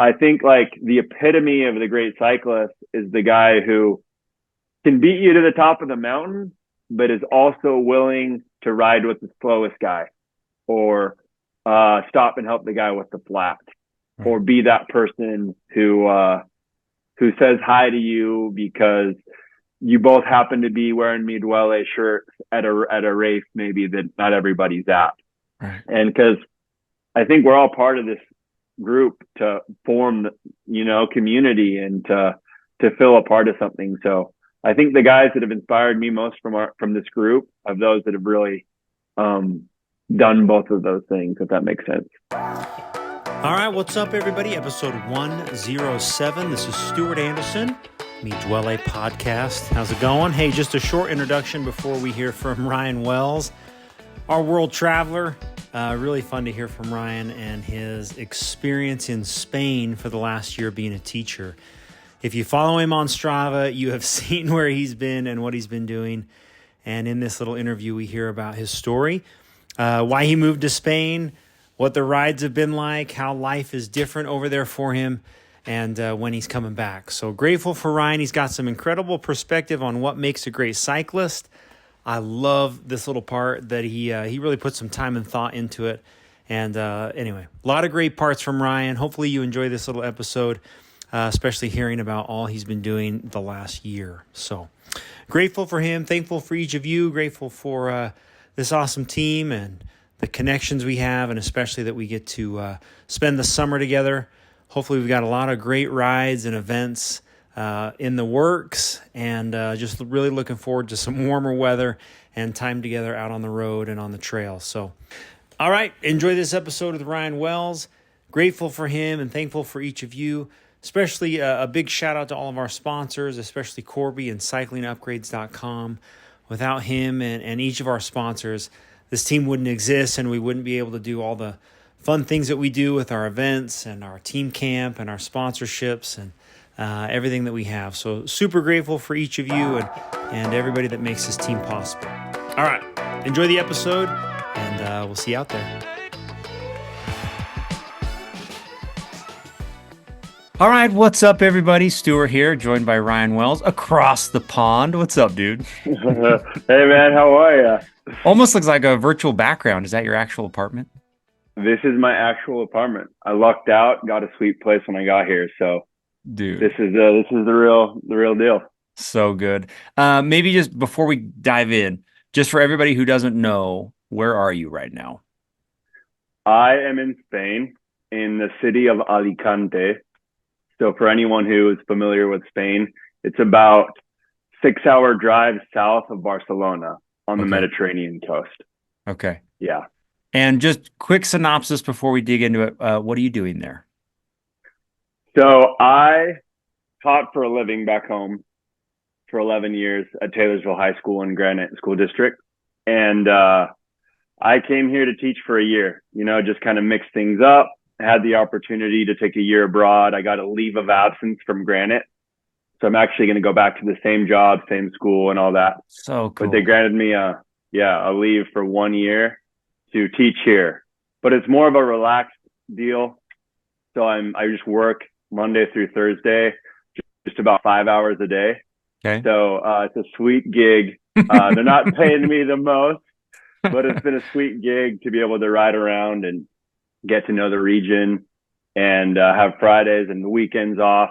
I think like the epitome of the great cyclist is the guy who can beat you to the top of the mountain, but is also willing to ride with the slowest guy, or stop and help the guy with the flat, Right. or be that person who says hi to you because you both happen to be wearing me Duole shirts at a race maybe that not everybody's at. Right. And because I think we're all part of this group to form, community and to feel a part of something. So I think the guys that have inspired me most from this group are those that have really done both of those things, if that makes sense. All right, what's up, everybody? Episode 107. This is Stuart Anderson, Me Duole podcast. How's it going? Hey, just a short introduction before we hear from Ryan Wells, our world traveler. Really fun to hear from Ryan and his experience in Spain for the last year being a teacher. If you follow him on Strava, you have seen where he's been and what he's been doing. And in this little interview, we hear about his story, why he moved to Spain, what the rides have been like, how life is different over there for him, and when he's coming back. So grateful for Ryan. He's got some incredible perspective on what makes a great cyclist. I love this little part that he really put some time and thought into it. And anyway, a lot of great parts from Ryan. Hopefully you enjoy this little episode, especially hearing about all he's been doing the last year. So grateful for him, thankful for each of you, grateful for this awesome team and the connections we have, and especially that we get to spend the summer together. Hopefully we've got a lot of great rides and events in the works, and just really looking forward to some warmer weather and time together out on the road and on the trail. So, all right, enjoy this episode with Ryan Wells. Grateful for him and thankful for each of you, especially a big shout out to all of our sponsors, especially Corby and cyclingupgrades.com. Without him and each of our sponsors, this team wouldn't exist, and we wouldn't be able to do all the fun things that we do with our events and our team camp and our sponsorships and everything that we have. So super grateful for each of you and everybody that makes this team possible. All right, enjoy the episode, and we'll see you out there. All right, what's up, everybody? Stuart here, joined by Ryan Wells across the pond. What's up, dude? Hey, man, how are you? Almost looks like a virtual background. Is that your actual apartment? This is my actual apartment. I lucked out, got a sweet place when I got here. So, Dude, this is the real deal. so good. Maybe just before we dive in, just for everybody who doesn't know, where are you right now? I am in Spain, in the city of Alicante. So, for anyone who is familiar with Spain, it's about 6-hour drive south of Barcelona on the Okay. Mediterranean coast. Okay. Yeah. And just quick synopsis before we dig into it. What are you doing there? So I taught for a living back home for 11 years at Taylorsville High School in Granite School District. And I came here to teach for a year, just kind of mix things up. I had the opportunity to take a year abroad. I got a leave of absence from Granite. So I'm actually going to go back to the same job, same school and all that. So cool. But they granted me a leave for 1 year to teach here. But it's more of a relaxed deal. So I just work Monday through Thursday, just about 5 hours a day. Okay. So it's a sweet gig. They're not paying me the most, but it's been a sweet gig to be able to ride around and get to know the region and have Fridays and the weekends off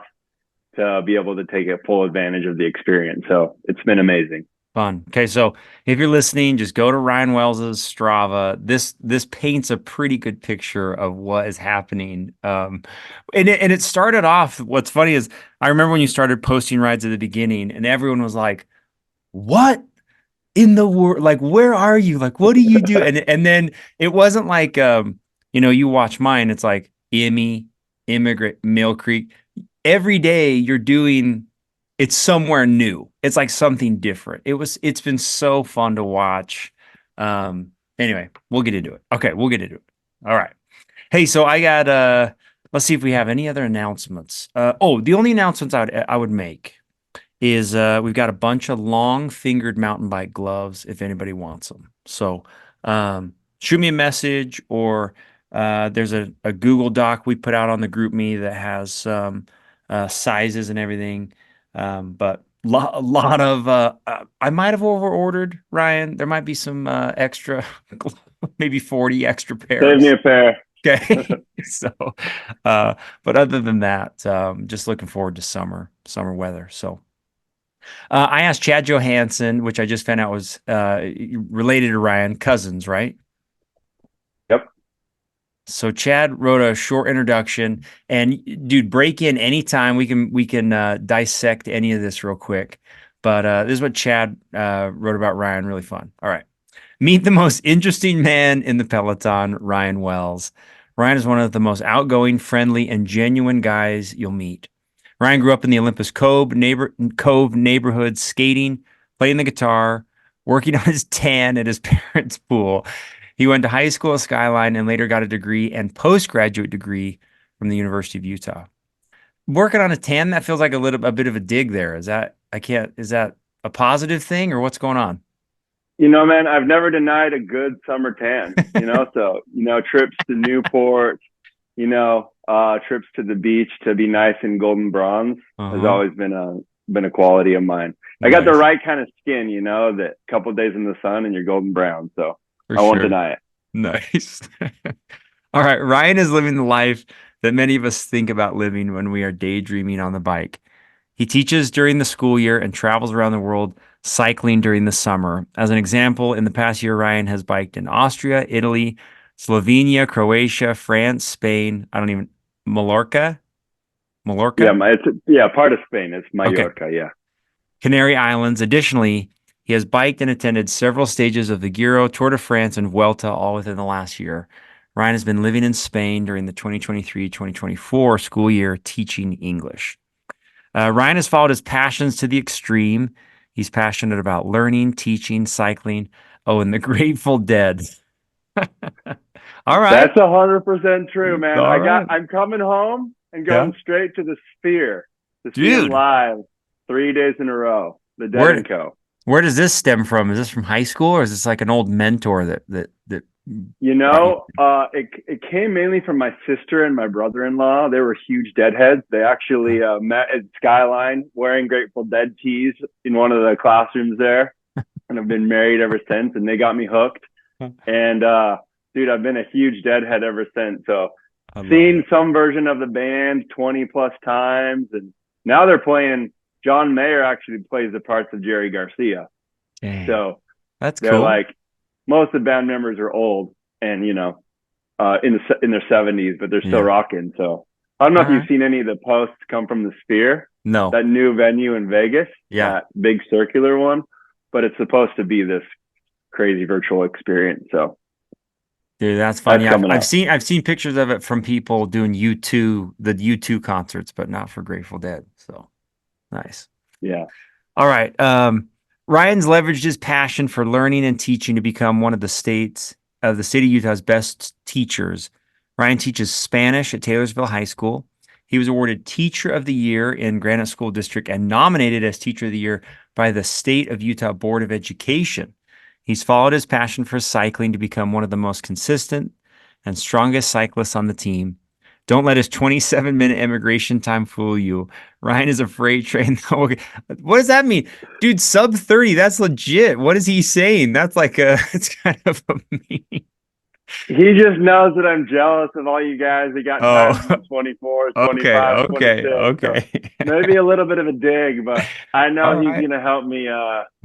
to be able to take a full advantage of the experience. So it's been amazing. Fun. Okay, so if you're listening, just go to Ryan Wells's Strava. This paints a pretty good picture of what is happening. And it started off. What's funny is I remember when you started posting rides at the beginning, and everyone was like, "What in the world? Like, where are you? Like, what do you do?" And then it wasn't like you watch mine. It's like IMI, Immigrant, Mill Creek. Every day you're doing. It's somewhere new. It's like something different. It's been so fun to watch. Anyway, we'll get into it. Okay, we'll get into it. All right. Hey, so I got let's see if we have any other announcements. The only announcements I would make is we've got a bunch of long-fingered mountain bike gloves if anybody wants them. So shoot me a message or There's a Google Doc we put out on the group me that has some sizes and everything. But a lot of I might have over ordered, Ryan. There might be some extra, maybe 40 extra Save me pairs. a pair. Okay. So, but other than that, just looking forward to summer weather. So, I asked Chad Johansson, which I just found out was related to Ryan, cousins, right? Yep. So Chad wrote a short introduction, and dude, break in anytime. We can dissect any of this real quick. But this is what Chad wrote about Ryan. Really fun. All right. Meet the most interesting man in the Peloton, Ryan Wells. Ryan is one of the most outgoing, friendly, and genuine guys you'll meet. Ryan grew up in the Olympus Cove neighborhood, skating, playing the guitar, working on his tan at his parents' pool. He went to high school at Skyline and later got a degree and postgraduate degree from the University of Utah. Working on a tan, that feels like a bit of a dig there. Is that a positive thing or what's going on? Man, I've never denied a good summer tan, so, trips to Newport, trips to the beach to be nice in golden bronze has Uh-huh. always been a quality of mine. I got the Nice. right kind of skin, that couple days in the sun and you're golden brown. So For I won't sure. deny it. Nice. All right. Ryan is living the life that many of us think about living when we are daydreaming on the bike. He teaches during the school year and travels around the world cycling during the summer. As an example, in the past year, Ryan has biked in Austria, Italy, Slovenia, Croatia, France, Spain. I don't even, Mallorca? Yeah, Mallorca? part of Spain. It's Okay. Mallorca. Yeah. Canary Islands. Additionally, he has biked and attended several stages of the Giro, Tour de France, and Vuelta all within the last year. Ryan has been living in Spain during the 2023-2024 school year teaching English. Ryan has followed his passions to the extreme. He's passionate about learning, teaching, cycling. Oh, and the Grateful Dead. All right. That's 100% true, man. All right. I'm coming home and Yeah. going straight to the Sphere to see him Dude, live 3 days in a row. The Dead where and Co. where does this stem from? Is this from high school or is this like an old mentor that brought you? It came mainly from my sister and my brother-in-law. They were huge Deadheads. They actually met at Skyline wearing Grateful Dead tees in one of the classrooms there, and have been married ever since. And they got me hooked. And dude, I've been a huge Deadhead ever since. So I love seen it. some version of the band 20 plus times, and now they're playing. John Mayer actually plays the parts of Jerry Garcia. Dang. So That's they're cool. like, most of the band members are old and in their 70s, but they're still Yeah. rocking. So I don't know All if you've right. seen any of the posts come from the Sphere, No. that new venue in Vegas, Yeah. that big circular one, but it's supposed to be this crazy virtual experience. So Dude, that's fun. that's Yeah, coming up. I've seen pictures of it from people doing the U2 concerts, but not for Grateful Dead. So nice. Yeah. All right. Ryan's leveraged his passion for learning and teaching to become one of the state of Utah's best teachers. Ryan teaches Spanish at Taylorsville High School. He was awarded Teacher of the Year in Granite School District and nominated as Teacher of the Year by the State of Utah Board of Education. He's followed his passion for cycling to become one of the most consistent and strongest cyclists on the team. Don't let his 27-minute immigration time fool you. Ryan is a freight train. Okay. What does that mean? Dude, sub 30, that's legit. What is he saying? That's like it's kind of a meme. He just knows that I'm jealous of all you guys that got Oh, times in the 24s, okay, 25s, okay, 26. So okay. maybe a little bit of a dig, but I know All he's right. going to help me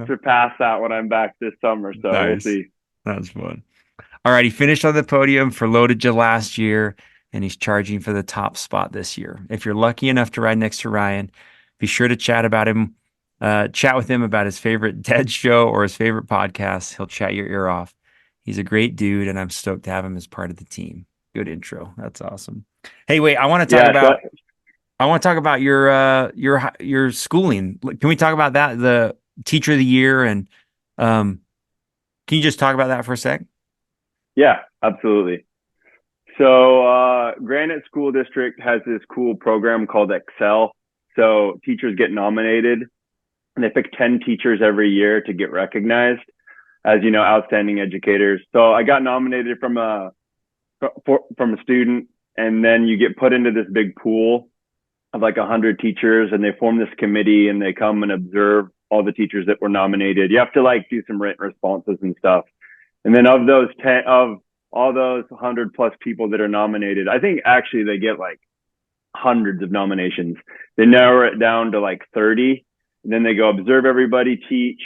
surpass that when I'm back this summer. So we'll Nice. see. That's fun. All right, he finished on the podium for Loaded last year, and he's charging for the top spot this year. If you're lucky enough to ride next to Ryan, be sure to chat with him about his favorite Dead show or his favorite podcast. He'll chat your ear off. He's a great dude, and I'm stoked to have him as part of the team. Good intro. That's awesome. Hey, wait, Yeah. So I want to talk about your schooling. Can we talk about that? The teacher of the year, and um, can you just talk about that for a sec? yeah, absolutely. So Granite School District has this cool program called Excel. So teachers get nominated, and they pick 10 teachers every year to get recognized as outstanding educators. So I got nominated from a from a student, and then you get put into this big pool of like 100 teachers, and they form this committee, and they come and observe all the teachers that were nominated. You have to like do some written responses and stuff. And then of those 10, of all those 100 plus people that are nominated, I think actually they get like hundreds of nominations. They narrow it down to like 30, and then they go observe everybody, teach,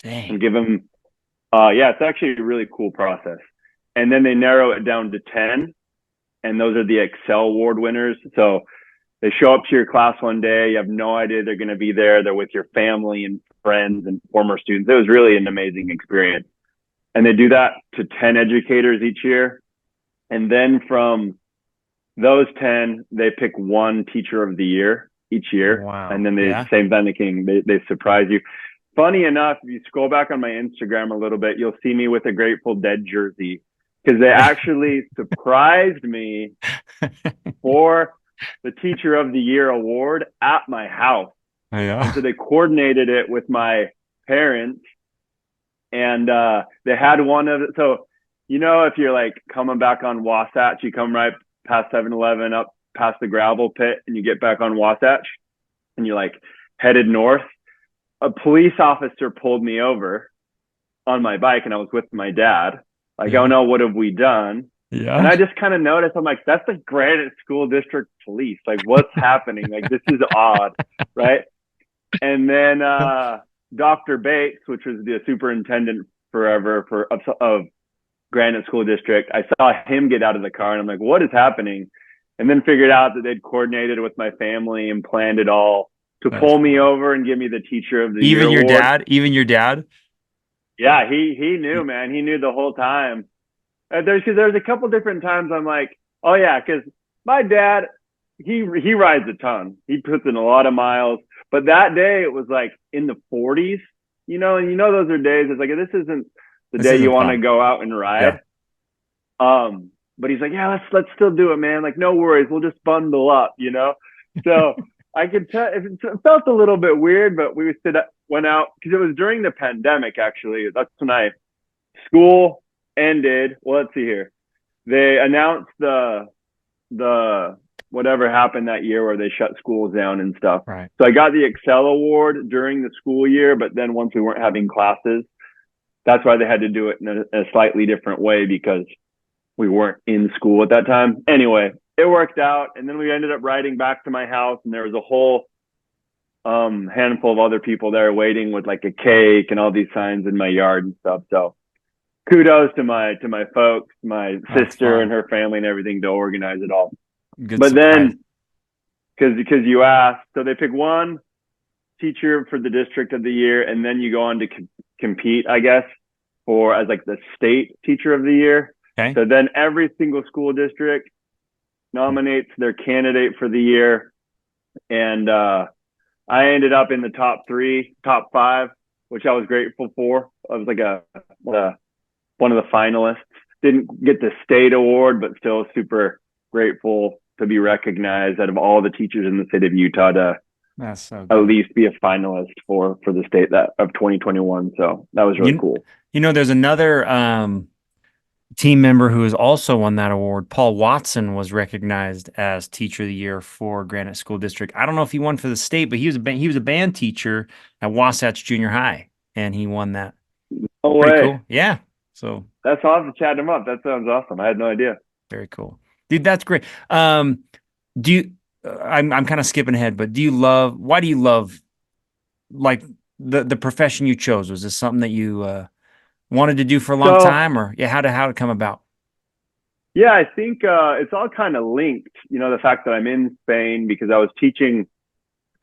and give them. Yeah, it's actually a really cool process. And then they narrow it down to 10, and those are the Excel Award winners. So they show up to your class one day. You have no idea they're going to be there. They're with your family and friends and former students. It was really an amazing experience. And they do that to 10 educators each year. And then from those 10, they pick one teacher of the year each year. Wow. And then same time they surprise you. Funny enough, if you scroll back on my Instagram a little bit, you'll see me with a Grateful Dead jersey, because they actually surprised me for the Teacher of the Year award at my house. Yeah. And so they coordinated it with my parents, and they had one of it. So, if you're like coming back on Wasatch, you come right past 7-Eleven, up past the gravel pit, and you get back on Wasatch, and you're like headed north. A police officer pulled me over on my bike, and I was with my dad. Like, oh no, what have we done? Yeah. And I just kind of noticed, I'm like, that's the Granite School District Police. Like, what's happening? Like, this is odd, right? And then Dr. Bates, which was the superintendent forever of Granite School District, I saw him get out of the car, and I'm like, what is happening? And then figured out that they'd coordinated with my family and planned it all to pull me over and give me the Teacher of the Year award. Even your dad? Yeah, he knew, man. He knew the whole time. There's a couple different times I'm like, oh yeah, because my dad, he rides a ton. He puts in a lot of miles. But that day it was like in the 40s, and those are days. It's like, this isn't the day you want to go out and ride. Yeah. But he's like, yeah, let's still do it, man. Like, no worries, we'll just bundle up, So I could tell it felt a little bit weird, but we went out because it was during the pandemic. Actually, that's when school ended. Well, let's see here. They announced the whatever happened that year where they shut schools down and stuff. Right. So I got the Excel Award during the school year, but then once we weren't having classes, that's why they had to do it in a slightly different way, because we weren't in school at that time. Anyway, it worked out. And then we ended up riding back to my house, and there was a whole handful of other people there waiting with like a cake and all these signs in my yard and stuff. So kudos to my folks, my sister and her family and everything to organize it all. Good but surprise. Then, because you asked, so they pick one teacher for the District of the Year, and then you go on to compete, I guess, as like the State Teacher of the Year. Okay. So then every single school district nominates their candidate for the year, and I ended up in the top 5, which I was grateful for. I was like one of the finalists. Didn't get the state award, but still super grateful to be recognized out of all the teachers in the state of Utah to at least be a finalist for the state of 2021. So that was really cool. There's another team member who has also won that award. Paul Watson was recognized as Teacher of the Year for Granite School District. I don't know if he won for the state, but he was a band teacher at Wasatch Junior High, and he won that. No way. Pretty cool. Yeah. So that's awesome. Chat him up. That sounds awesome. I had no idea. Very cool, dude. That's great. I'm kind of skipping ahead, but why do you love like the profession you chose? Was this something that you wanted to do for a long time, or how did it come about? Yeah, I think it's all kind of linked. The fact that I'm in Spain because I was teaching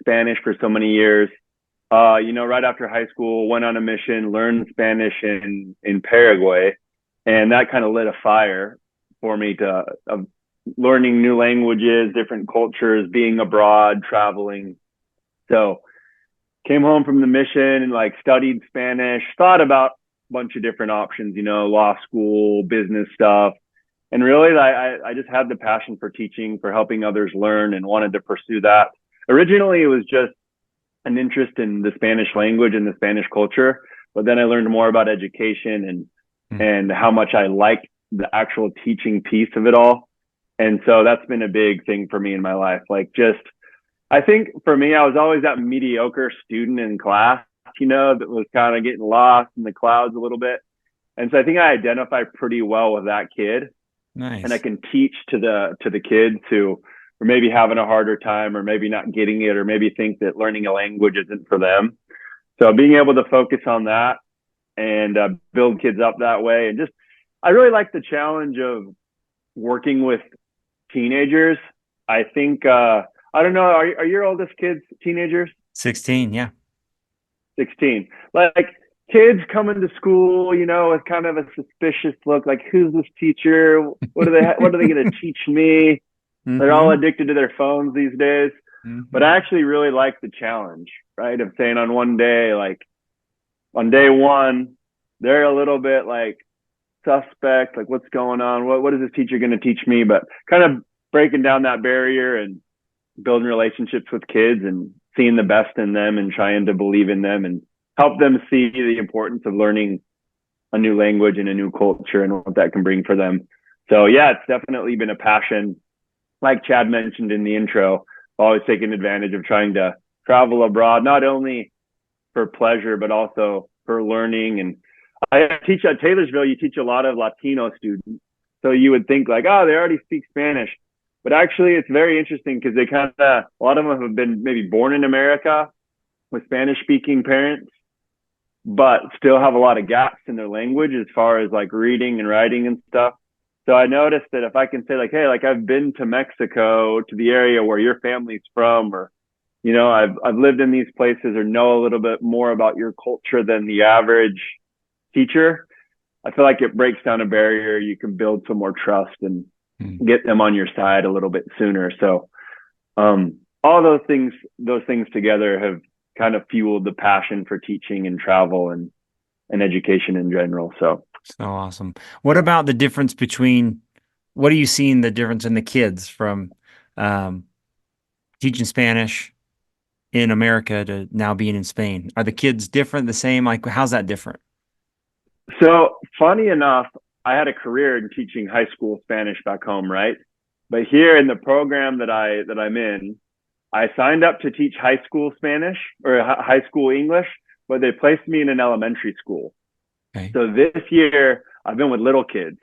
Spanish for so many years. Right after high school, went on a mission, learned Spanish in Paraguay, and that kind of lit a fire for me of learning new languages, different cultures, being abroad, traveling. So came home from the mission and like studied Spanish, thought about a bunch of different options, law school, business stuff. And really, I just had the passion for teaching, for helping others learn, and wanted to pursue that. Originally, it was just an interest in the Spanish language and the Spanish culture. But then I learned more about education and how much I like the actual teaching piece of it all. And so that's been a big thing for me in my life. Like just, I think for me, I was always that mediocre student in class, that was kind of getting lost in the clouds a little bit. And so I think I identify pretty well with that kid. And I Nice. can teach to the kids who are maybe having a harder time or maybe not getting it or maybe think that learning a language isn't for them. So being able to focus on that and build kids up that way. And just, I really like the challenge of working with teenagers. I think, I don't know, are your oldest kids teenagers? 16. Yeah. 16. Like kids coming to school, with kind of a suspicious look, like who's this teacher? What are they going to teach me? They're all Mm-hmm. addicted to their phones these days. But Mm-hmm. I actually really like the challenge, right? Of saying on one day, like on day one, they're a little bit like suspect, like what's going on? What is this teacher going to teach me? But kind of breaking down that barrier and building relationships with kids and seeing the best in them and trying to believe in them and help them see the importance of learning a new language and a new culture and what that can bring for them. So yeah, it's definitely been a passion. Like Chad mentioned in the intro, always taking advantage of trying to travel abroad, not only for pleasure, but also for learning. And I teach at Taylorsville, you teach a lot of Latino students. So you would think like, oh, they already speak Spanish. But actually, it's very interesting because they a lot of them have been maybe born in America with Spanish speaking parents, but still have a lot of gaps in their language as far as like reading and writing and stuff. So I noticed that if I can say like, hey, like I've been to Mexico, to the area where your family's from, or, I've lived in these places or know a little bit more about your culture than the average teacher, I feel like it breaks down a barrier. You can build some more trust and get them on your side a little bit sooner. So, all those things together have kind of fueled the passion for teaching and travel and education in general. So, So awesome. What about the difference between what are you seeing the difference in the kids from um, teaching Spanish in America to now being in Spain? Are the kids different, the same? Like, how's that different? so funny enough, I had a career in teaching high school Spanish back home, right? But here in the program that I'm in, I signed up to teach high school Spanish or high school English, but they placed me in an elementary school. Okay. So this year I've been with little kids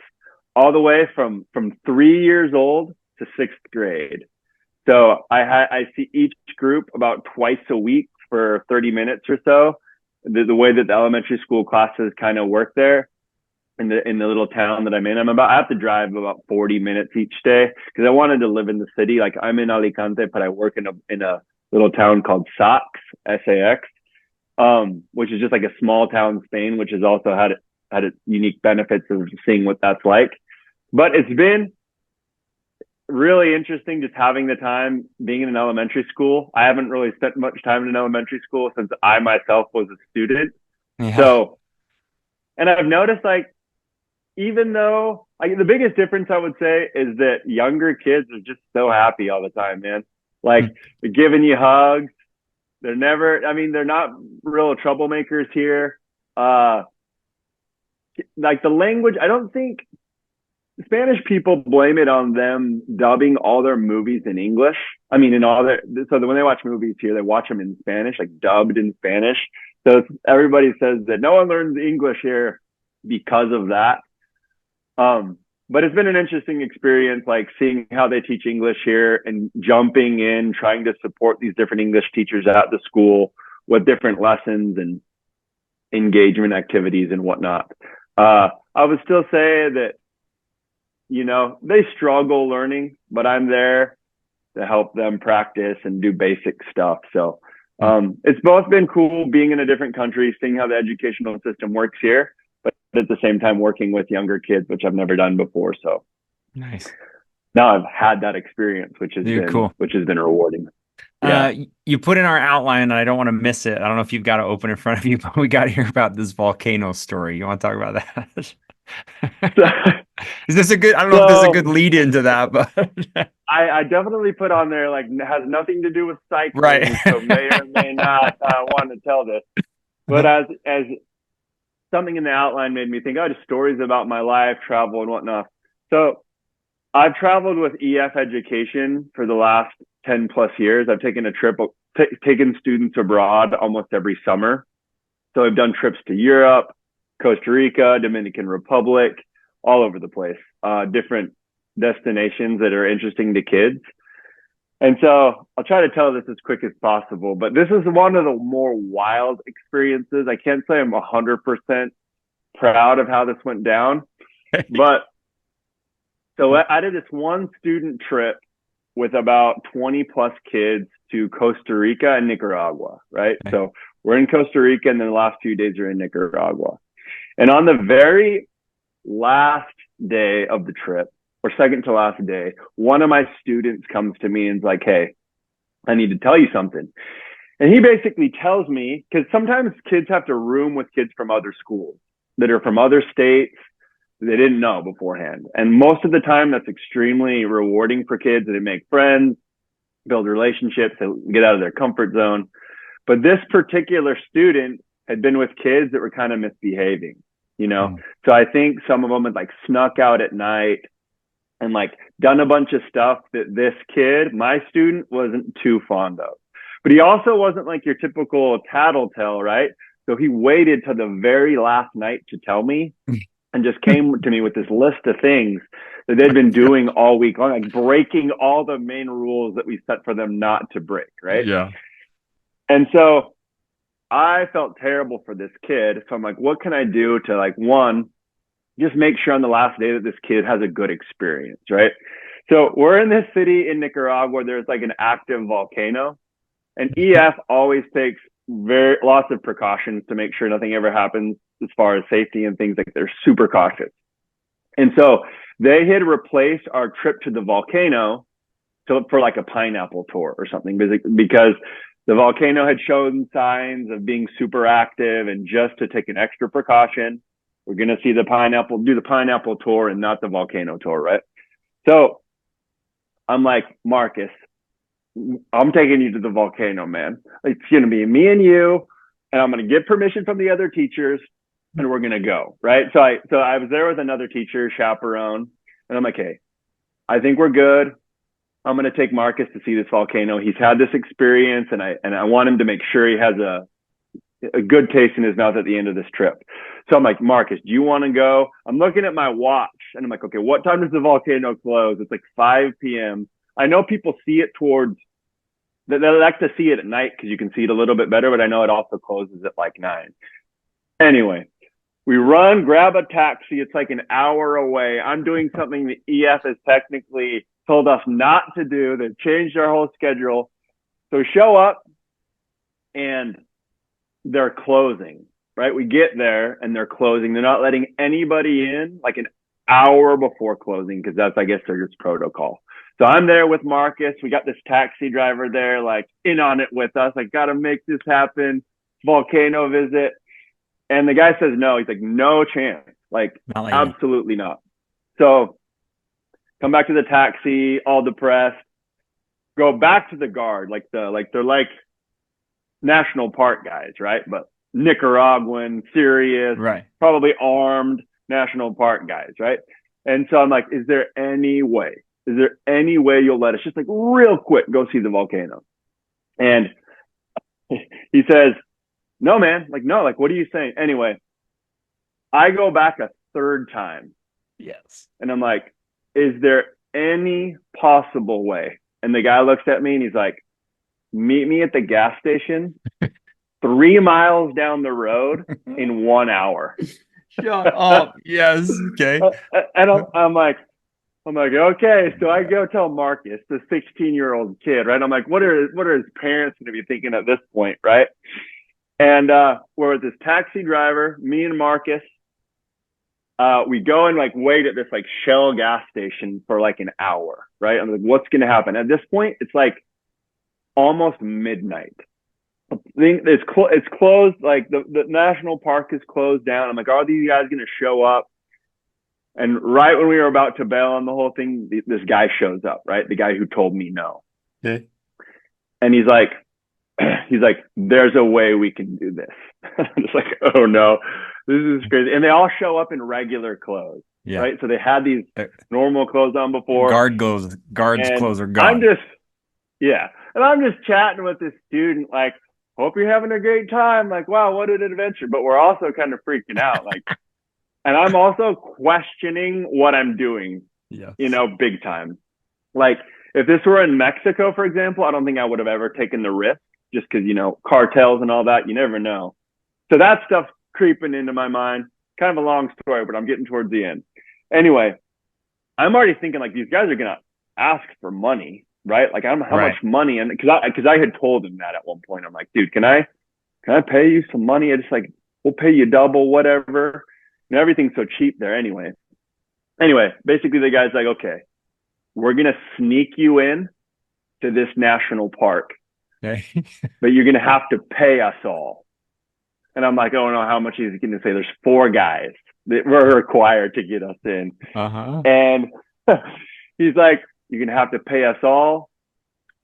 all the way from 3 years old to sixth grade. So I see each group about twice a week for 30 minutes or so. The way that the elementary school classes kind of work there in the little town that I'm in, I have to drive about 40 minutes each day because I wanted to live in the city. Like I'm in Alicante, but I work in a little town called Sax, SAX, which is just like a small town in Spain, which has also had its unique benefits of seeing what that's like. But it's been really interesting just having the time being in an elementary school. I haven't really spent much time in an elementary school since I myself was a student. Yeah. So, and I've noticed like, even though the biggest difference I would say is that younger kids are just so happy all the time, man. Like they're giving you hugs. They're not real troublemakers here. Like the language, I don't think Spanish people blame it on them dubbing all their movies in English. I mean, so when they watch movies here, they watch them in Spanish, like dubbed in Spanish. So everybody says that no one learns English here because of that. But it's been an interesting experience, like seeing how they teach English here and jumping in, trying to support these different English teachers at the school with different lessons and engagement activities and whatnot. I would still say that, they struggle learning, but I'm there to help them practice and do basic stuff. So, it's both been cool being in a different country, seeing how the educational system works here, but at the same time working with younger kids, which I've never done before. So Nice. now I've had that experience, Cool. which has been rewarding. Yeah. You put in our outline, and I don't want to miss it. I don't know if you've got it open in front of you, but we got to hear about this volcano story. You want to talk about that? So, Is this a good? I don't know if this is a good lead into that, but I definitely put on there like has nothing to do with right. cycling, so may or may not want to tell this. But as something in the outline made me think, oh, just stories about my life, travel and whatnot. So I've traveled with EF education for the last 10 plus years. I've taken taken students abroad almost every summer. So I've done trips to Europe, Costa Rica, Dominican Republic, all over the place, different destinations that are interesting to kids. And so I'll try to tell this as quick as possible, but this is one of the more wild experiences. I can't say I'm 100% proud of how this went down, but so I did this one student trip with about 20 plus kids to Costa Rica and Nicaragua, right? Okay. So we're in Costa Rica and then the last few days are in Nicaragua. And on the very last day of the trip, or second to last day, one of my students comes to me and is like, hey, I need to tell you something. And he basically tells me, because sometimes kids have to room with kids from other schools that are from other states they didn't know beforehand. And most of the time, that's extremely rewarding for kids. They make friends, build relationships, they get out of their comfort zone. But this particular student had been with kids that were kind of misbehaving, you know? So I think some of them had like snuck out at night and like done a bunch of stuff that this kid, my student, wasn't too fond of. But he also wasn't like your typical tattletale, right? So he waited till the very last night to tell me and just came to me with this list of things that they'd been doing all week long, like breaking all the main rules that we set for them not to break, right? Yeah. And so I felt terrible for this kid. So I'm like, what can I do to like, one, just make sure on the last day that this kid has a good experience, right? So we're in this city in Nicaragua. There's like an active volcano, and EF always takes lots of precautions to make sure nothing ever happens as far as safety and things. Like they're super cautious. And so they had replaced our trip to the volcano for like a pineapple tour or something, because the volcano had shown signs of being super active, and just to take an extra precaution, we're going to see do the pineapple tour and not the volcano tour, right? So I'm like, Marcus, I'm taking you to the volcano, man. It's going to be me and you, and I'm going to get permission from the other teachers, and we're going to go, right? So I was there with another teacher, chaperone, and I'm like, hey, I think we're good. I'm going to take Marcus to see this volcano. He's had this experience, and I want him to make sure he has a good taste in his mouth at the end of this trip. So I'm like, Marcus, do you want to go? I'm looking at my watch, and I'm like, okay, what time does the volcano close? It's like 5 p.m. I know people see it they like to see it at night because you can see it a little bit better, but I know it also closes at like 9. Anyway, we run, grab a taxi. It's like an hour away. I'm doing something that EF has technically told us not to do. They've changed our whole schedule. So we show up, and they're closing, right? We get there and they're closing. They're not letting anybody in like an hour before closing, because that's, I guess, their just protocol. So I'm there with Marcus. We got this taxi driver there, like in on it with us. Like, got to make this happen. Volcano visit. And the guy says no. He's like, no chance. Like absolutely not. So come back to the taxi, all depressed. Go back to the guard, they're like national park guys, right? But Nicaraguan, serious, right? Probably armed national park guys, right? And so I'm like, is there any way you'll let us just like real quick go see the volcano? And he says, no, man, like, no, like, what are you saying? Anyway, I go back a third time. Yes. And I'm like, is there any possible way? And the guy looks at me and he's like, meet me at the gas station 3 miles down the road in 1 hour. Shut up. Yes. Okay. And I'm like, okay. So I go tell Marcus, the 16-year-old kid, right? I'm like, what are his parents going to be thinking at this point, right? And we're with this taxi driver, me and Marcus. We go and like wait at this like Shell gas station for like an hour, right? I'm like, what's going to happen? At this point, it's like almost midnight. It's closed. Like the national park is closed down. I'm like, are these guys going to show up? And right when we were about to bail on the whole thing, this guy shows up, right? The guy who told me no. Okay. And he's like, there's a way we can do this. I'm just like, oh no. This is crazy. And they all show up in regular clothes, Yeah. right? So they had these normal clothes on before. Guards' clothes are gone. And I'm just chatting with this student, like, hope you're having a great time. Like, wow, what an adventure. But we're also kind of freaking out. Like, and I'm also questioning what I'm doing, big time. Like, if this were in Mexico, for example, I don't think I would have ever taken the risk just because, cartels and all that, you never know. So that stuff's creeping into my mind. Kind of a long story, but I'm getting towards the end. Anyway, I'm already thinking like these guys are going to ask for money, right? Like, I don't know how much money. And because I had told him that at one point, I'm like, dude, can I pay you some money? I just like, we'll pay you double, whatever. Everything's so cheap there anyway. Anyway, basically the guy's like, okay, we're going to sneak you in to this national park, but you're going to have to pay us all. And I'm like, oh no, how much is he going to say? There's 4 guys that were required to get us in. And he's like, you're going to have to pay us all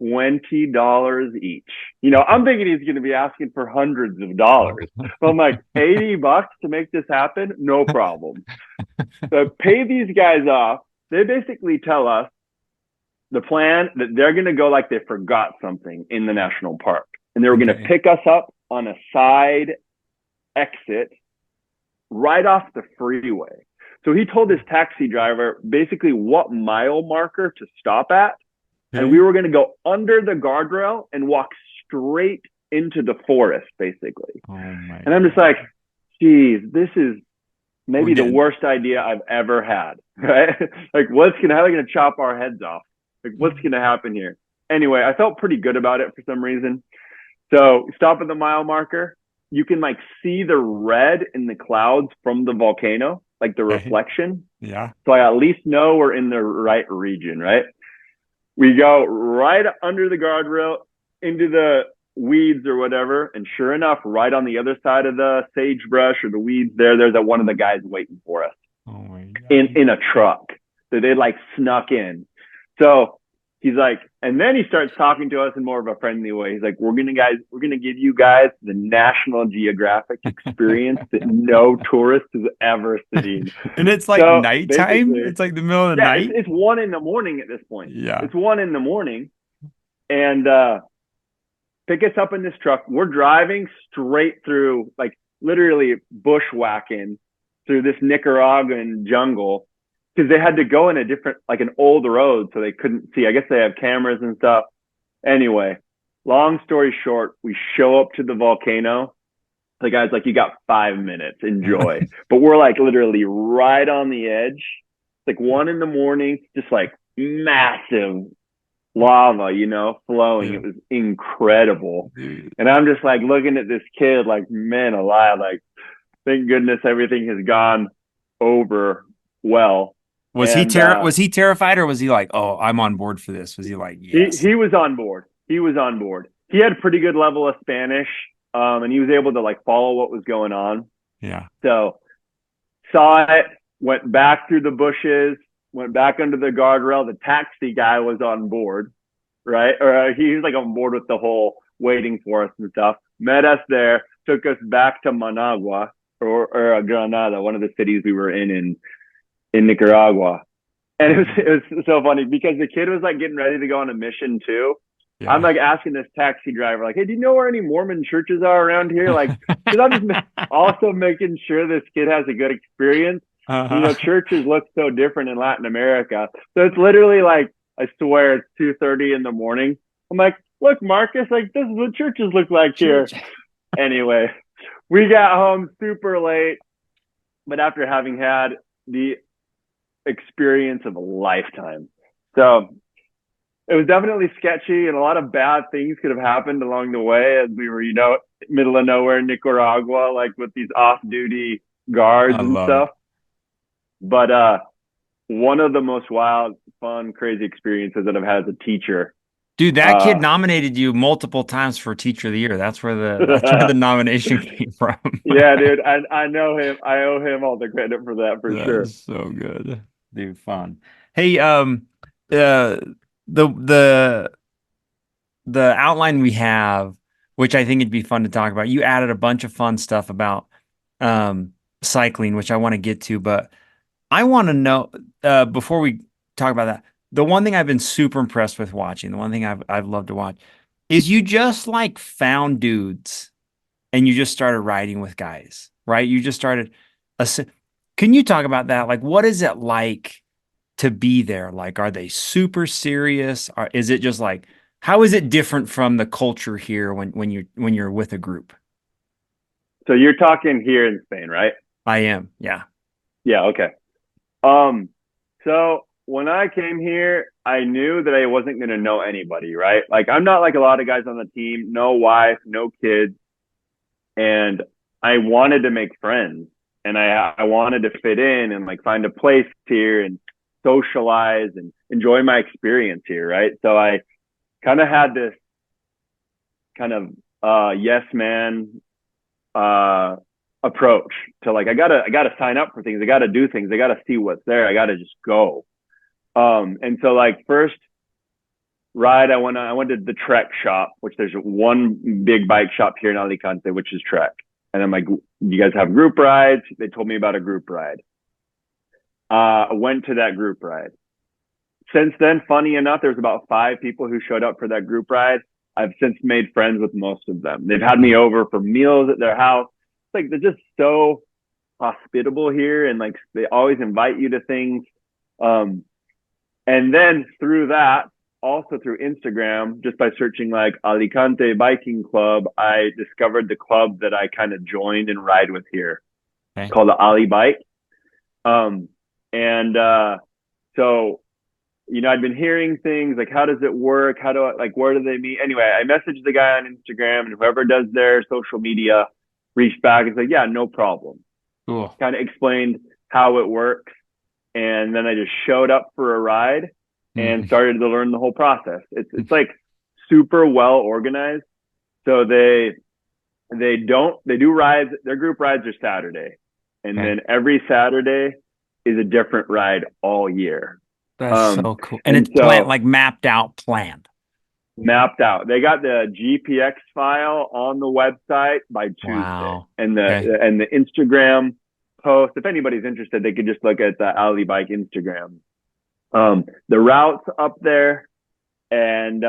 $20 each. I'm thinking he's going to be asking for hundreds of dollars. So I'm like, $80 to make this happen? No problem. So pay these guys off. They basically tell us the plan that they're going to go like they forgot something in the national park. And they were going to pick us up on a side exit right off the freeway. So he told his taxi driver basically what mile marker to stop at. And we were going to go under the guardrail and walk straight into the forest, basically. And I'm just like, geez, this is maybe the worst idea I've ever had, right? Like, how are they going to chop our heads off? Like, what's going to happen here? Anyway, I felt pretty good about it for some reason. So stop at the mile marker. You can like see the red in the clouds from the volcano, like the reflection. Yeah. So I at least know we're in the right region, right? We go right under the guardrail into the weeds or whatever. And sure enough, right on the other side of the sagebrush or the weeds there's one of the guys waiting for us in a truck that they like snuck in. So he's like, and then he starts talking to us in more of a friendly way. He's like, we're going to give you guys the National Geographic experience that no tourist has ever seen. And it's like nighttime. It's like the middle of the night. It's 1 a.m. at this point. Yeah. It's 1 a.m. And pick us up in this truck. We're driving straight through, like literally bushwhacking through this Nicaraguan jungle. Because they had to go in an old road, so they couldn't see. I guess they have cameras and stuff. Anyway, long story short, we show up to the volcano. The guy's like, you got 5 minutes, enjoy. But we're like literally right on the edge. It's like 1 a.m, just like massive lava, flowing. Yeah. It was incredible. And I'm just like looking at this kid like, man alive, like, thank goodness everything has gone over well. Was he terrified, or was he like, oh, I'm on board for this? Was he like, yes? He was on board. He had a pretty good level of Spanish, and he was able to like follow what was going on. Yeah. So saw it, went back through the bushes, went back under the guardrail. The taxi guy was on board, right? Or he was like on board with the whole waiting for us and stuff. Met us there, took us back to Managua or Granada, one of the cities we were in Nicaragua. And it was so funny because the kid was like getting ready to go on a mission too. Yeah. I'm like asking this taxi driver, like, hey, do you know where any Mormon churches are around here? Like, because I'm just also making sure this kid has a good experience. Churches look so different in Latin America. So it's literally like, I swear it's 2:30 in the morning. I'm like, look, Marcus, like, this is what churches look like here. Anyway, we got home super late, but after having had the experience of a lifetime. So it was definitely sketchy, and a lot of bad things could have happened along the way as we were, middle of nowhere in Nicaragua, like with these off-duty guards and stuff. But one of the most wild, fun, crazy experiences that I've had as a teacher. Dude, that kid nominated you multiple times for Teacher of the Year. That's where the nomination came from. Yeah, dude. I know him. I owe him all the credit for that for sure. So good. Dude, fun. Hey, the outline we have, which I think it'd be fun to talk about, you added a bunch of fun stuff about cycling, which I want to get to, but I want to know before we talk about that, the one thing I've been super impressed with watching, the one thing I've loved to watch is you just like found dudes and you just started riding with guys, right? You just started. Can you talk about that? Like, what is it like to be there? Like, are they super serious? Or is it just like, how is it different from the culture here when you're with a group? So you're talking here in Spain, right? I am, yeah. Yeah. Okay. Um, so when I came here, I knew that I wasn't going to know anybody, right? Like I'm not like a lot of guys on the team, no wife, no kids, and I wanted to make friends, and I wanted to fit in and like find a place here and socialize and enjoy my experience here, right? So I kind of had this kind of yes man uh approach to like I gotta sign up for things, I gotta do things, I gotta see what's there, I gotta just go. And so like first ride I went to the Trek shop, which there's one big bike shop here in Alicante, which is Trek. And I'm like, you guys have group rides? They told me about a group ride. I went to that group ride. Since then, funny enough, there's about 5 people who showed up for that group ride. I've since made friends with most of them. They've had me over for meals at their house. It's like they're just so hospitable here, and like they always invite you to things. Um, and then through that, also through Instagram, just by searching like Alicante Biking Club, I discovered the club that I kind of joined and ride with here. It's Okay. called the Ali Bike. Um, and so I'd been hearing things like, how does it work? How do I, like, where do they meet? Anyway, I messaged the guy on Instagram, and whoever does their social media reached back and said, yeah, no problem. Cool. Kind of explained how it works. And then I just showed up for a ride and Mhm. started to learn the whole process. It's like super well organized. So they do rides. Their group rides are Saturday. And Okay. then every Saturday is a different ride all year. That's Um, so cool. And and it's planned, so like mapped out, planned. mapped out. They got the GPX file on the website by Tuesday, Wow. and Okay. the Instagram post. If anybody's interested, they could just look at the Ali Bike Instagram. The routes up there, and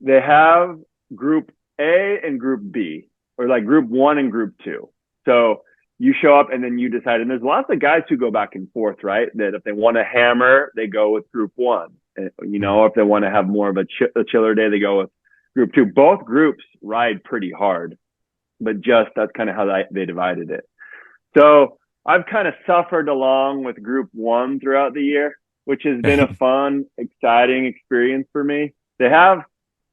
they have Group A and Group B, or like Group One and Group Two. So you show up and then you decide. And there's lots of guys who go back and forth, right? That if they want to hammer, they go with Group One. And, Mhm. if they want to have more of a chiller day, they go with Group Two. Both groups ride pretty hard, but just that's kind of how they divided it. So I've kind of suffered along with Group One throughout the year, which has been a Okay. fun, exciting experience for me. They have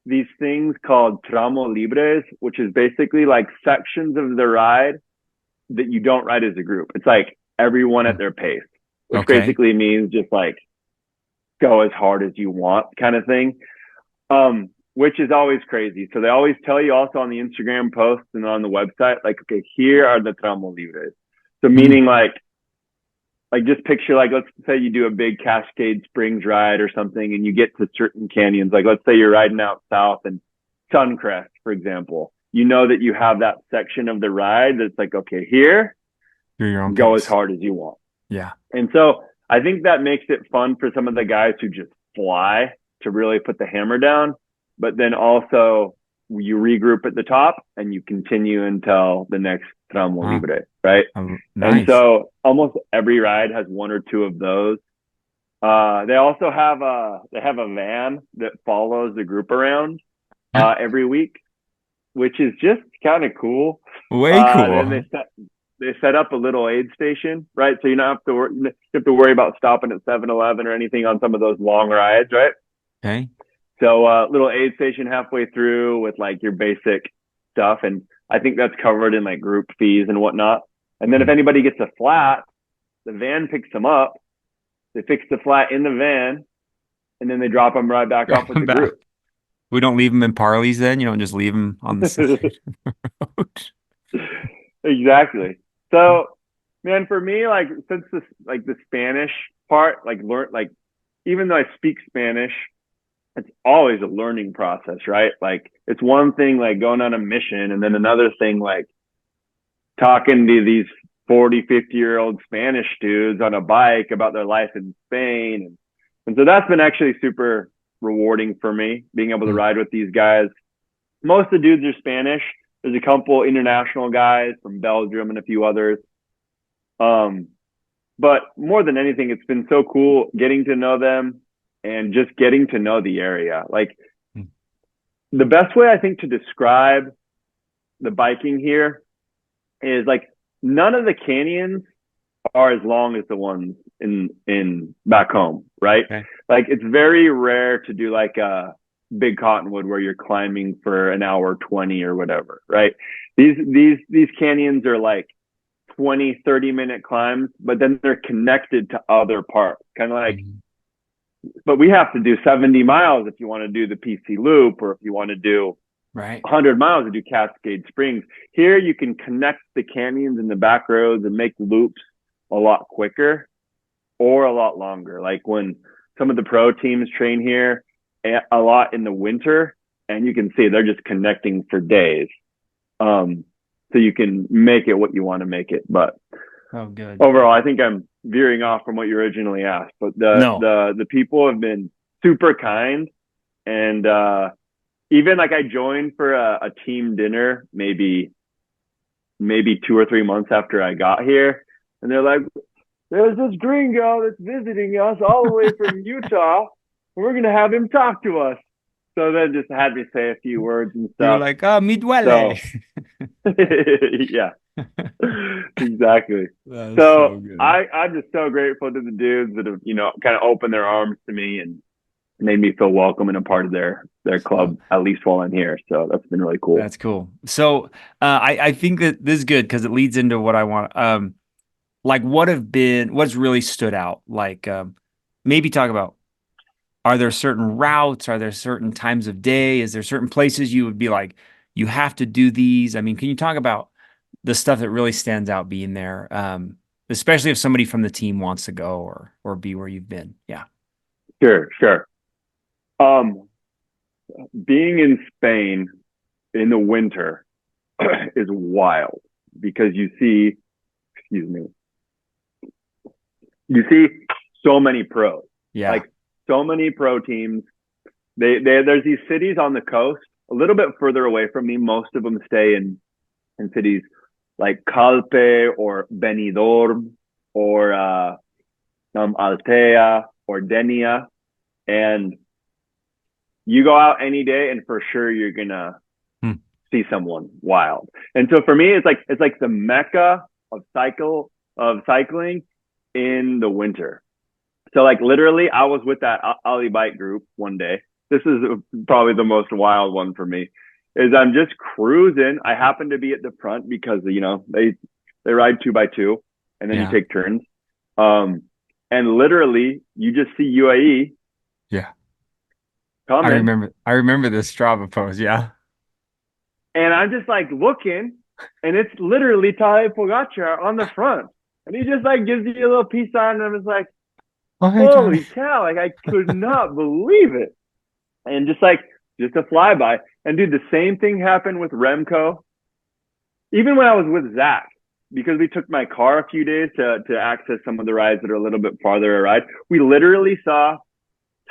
these things called tramo libres, which is basically like sections of the ride that you don't ride as a group. It's like everyone at their pace, which Okay. basically means just like go as hard as you want kind of thing. Which is always crazy. So they always tell you also on the Instagram posts and on the website, like, okay, here are the tramo libres. So Mm. meaning like just picture like let's say you do a big Cascade Springs ride or something, and you get to certain canyons. Like let's say you're riding out south and Suncrest, for example. You know that you have that section of the ride that's like, okay, here, You're your own go as pace. hard as you want. Yeah. And so I think that makes it fun for some of the guys who just fly to really put the hammer down. But then also you regroup at the top and you continue until the next tramo Huh. libre, right? And Nice. so almost every ride has one or two of those. They also have a van that follows the group around every week, which is just kind of cool. Way Then cool. they set up a little aid station, right? So you don't have to worry about stopping at 7-Eleven or anything on some of those long rides, right? Okay. So little aid station halfway through with like your basic stuff, and I think that's covered in like group fees and whatnot. And then if Mm. anybody gets a flat, the van picks them up. They fix the flat in the van, and then they drop them right back off with the Back. group. We don't leave them in Parleys then. You don't just leave them on the side of the Exactly. road. So, man, for me, like since this like the Spanish part, like learn like even though I speak Spanish, it's always a learning process, right? Like it's one thing like going on a mission, and then another thing like talking to these 40, 50-year-old Spanish dudes on a bike about their life in Spain. And so that's been actually super rewarding for me, being able to ride with these guys. Most of the dudes are Spanish. There's a couple international guys from Belgium and a few others. But more than anything, it's been so cool getting to know them and just getting to know the area. Like, the best way I think to describe the biking here is like, none of the canyons are as long as the ones in back home, right? Okay. Like, it's very rare to do like a big cottonwood where you're climbing for an hour 20 or whatever, right? These canyons are like 20, 30-minute climbs, but then they're connected to other parts, kind of like, but we have to do 70 miles if you want to do the PC loop, or if you want to do 100 miles to do Cascade Springs. Here you can connect the canyons and the back roads and make loops a lot quicker or a lot longer. Like, when some of the pro teams train here a lot in the winter, and you can see they're just connecting for days. So you can make it what you want to make it. But good. Overall, I think I'm veering off from what you originally asked, but the people have been super kind. And even like, I joined for a team dinner maybe 2 or 3 months after I got here, and they're like, there's this gringo that's visiting us all the way from Utah, and we're gonna have him talk to us. So then just had me say a few words and stuff. You're like, mi duele. So, yeah, exactly. That's so good. I'm just so grateful to the dudes that have, kind of opened their arms to me and made me feel welcome and a part of their club, at least while I'm here. So that's been really cool. That's cool. So I think that this is good because it leads into what I want. Like, what's really stood out? Like, maybe talk about, are there certain routes? Are there certain times of day? Is there certain places you would be like, you have to do these? I mean, can you talk about the stuff that really stands out being there? Especially if somebody from the team wants to go or be where you've been. Yeah. Sure. Being in Spain in the winter is wild, because you see so many pros. Yeah. Like, so many pro teams. There's these cities on the coast, a little bit further away from me. Most of them stay in cities like Calpe or Benidorm or Altea or Denia, and you go out any day and for sure you're gonna see someone wild. And so for me, it's like the mecca of cycling in the winter. So like, literally, I was with that Ali bike group one day. This is probably the most wild one for me. Is I'm just cruising. I happen to be at the front because they ride 2x2, and then you take turns. And literally, you just see UAE. Yeah. Coming. I remember this Strava post. Yeah. And I'm just like looking, and it's literally Tadej Pogacar on the front, and he just like gives you a little peace sign, and I'm just like, holy cow! Like, I could not believe it. And just a flyby. And dude, the same thing happened with Remco. Even when I was with Zach, because we took my car a few days to access some of the rides that are a little bit farther a ride, we literally saw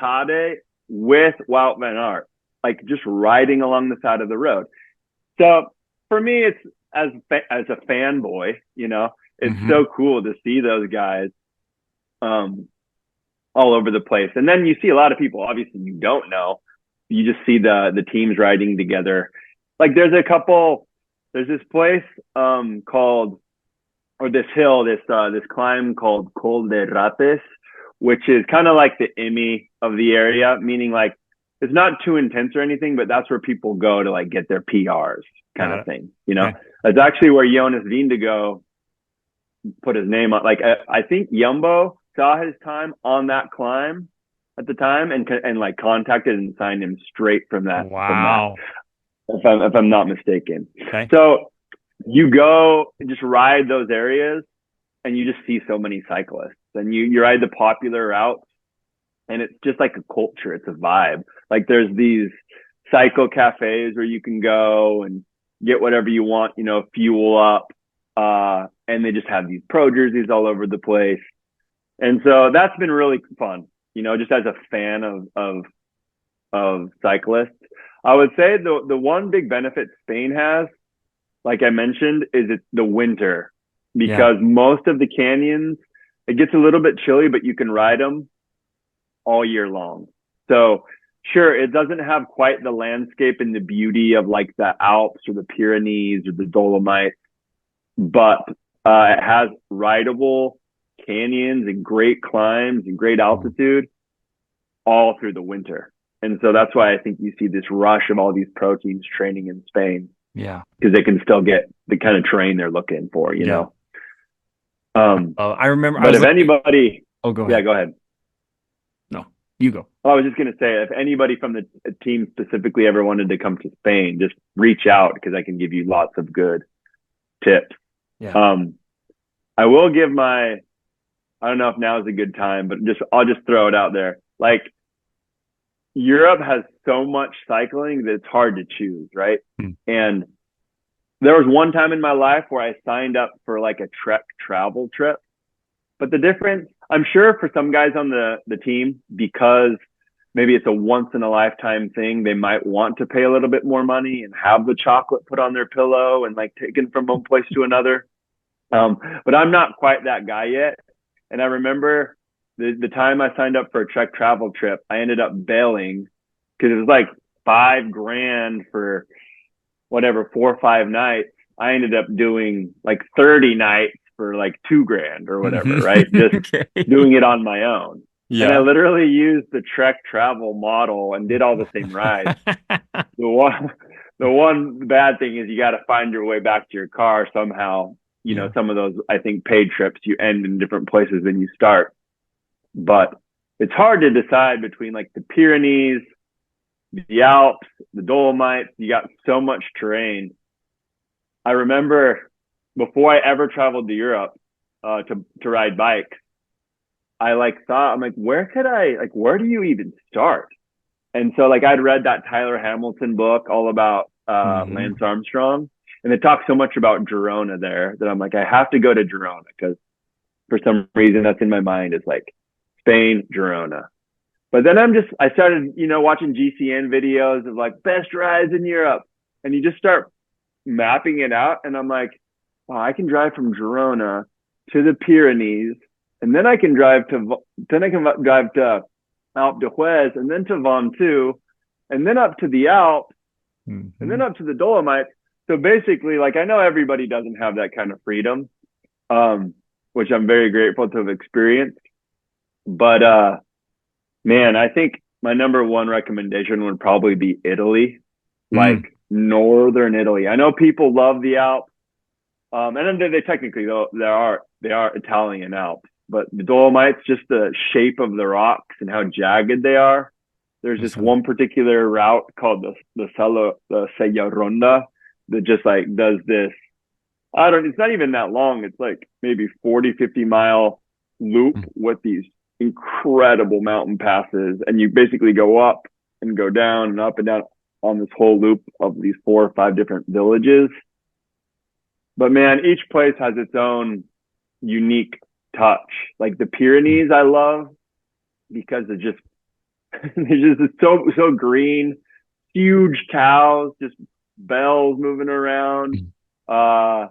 Tade with Wout van Aert, like, just riding along the side of the road. So for me, it's as a fanboy, it's so cool to see those guys all over the place. And then you see a lot of people, obviously, you don't know. You just see the teams riding together. Like, there's this place called, or this hill, this climb called Col de Rates, which is kind of like the Emmy of the area, meaning like, it's not too intense or anything, but that's where people go to like get their PRs kind of thing. Okay. It's actually where Jonas Vingegaard put his name on. Like, I think Jumbo saw his time on that climb at the time and like contacted and signed him straight from that. Wow. If I'm not mistaken. Okay. So you go and just ride those areas, and you just see so many cyclists, and you ride the popular routes, and it's just like a culture. It's a vibe. Like, there's these cycle cafes where you can go and get whatever you want, fuel up. And they just have these pro jerseys all over the place. And so that's been really fun, just as a fan of cyclists. I would say the one big benefit Spain has, like I mentioned, is it's the winter, because most of the canyons, it gets a little bit chilly, but you can ride them all year long. So sure, it doesn't have quite the landscape and the beauty of like the Alps or the Pyrenees or the Dolomites, but it has rideable canyons and great climbs and great altitude all through the winter. And so that's why I think you see this rush of all these pro teams training in Spain. Yeah. Because they can still get the kind of terrain they're looking for, you know? I remember. But if anybody... Oh, go ahead. Yeah, go ahead. No, you go. Well, I was just going to say, if anybody from the team specifically ever wanted to come to Spain, just reach out, because I can give you lots of good tips. Yeah. I will give I don't know if now is a good time, but I'll just throw it out there. Like, Europe has so much cycling that it's hard to choose, right? And there was one time in my life where I signed up for like a Trek travel trip. But the difference, I'm sure for some guys on the team, because maybe it's a once in a lifetime thing, they might want to pay a little bit more money and have the chocolate put on their pillow and like taken from one place to another. But I'm not quite that guy yet. And I remember the time I signed up for a Trek travel trip, I ended up bailing because it was like $5,000 for whatever, 4 or 5 nights. I ended up doing like 30 nights for like $2,000 or whatever, right? Just doing it on my own. Yeah. And I literally used the Trek travel model and did all the same rides. The one bad thing is you got to find your way back to your car somehow. Some of those, I think, paid trips, you end in different places than you start. But it's hard to decide between like the Pyrenees, the Alps, the Dolomites. You got so much terrain. I remember before I ever traveled to Europe to ride bikes, I thought, I'm like, where do you even start? And so I'd read that Tyler Hamilton book all about Lance Armstrong, and they talk so much about Girona there that I'm like, I have to go to Girona, because for some reason that's in my mind. It's like Spain, Girona. But then I started, watching GCN videos of like best rides in Europe, and you just start mapping it out. And I'm like, oh, I can drive from Girona to the Pyrenees, and then I can drive to Alpe d'Huez, and then to Ventoux, and then up to the Alps, and then up to the Dolomites. So basically, I know everybody doesn't have that kind of freedom, which I'm very grateful to have experienced. But man, I think my number one recommendation would probably be Italy, like northern Italy. I know people love the Alps, and then they technically, though, they are Italian Alps, but the Dolomites, just the shape of the rocks and how jagged they are. There's this one particular route called the Sella Ronda that just does this. It's not even that long. It's like maybe 40-50 mile loop with these incredible mountain passes, and you basically go up and go down and up and down on this whole loop of these 4 or 5 different villages. But man, each place has its own unique touch. Like the Pyrenees, I love because it's so green, huge cows, just bells moving around, and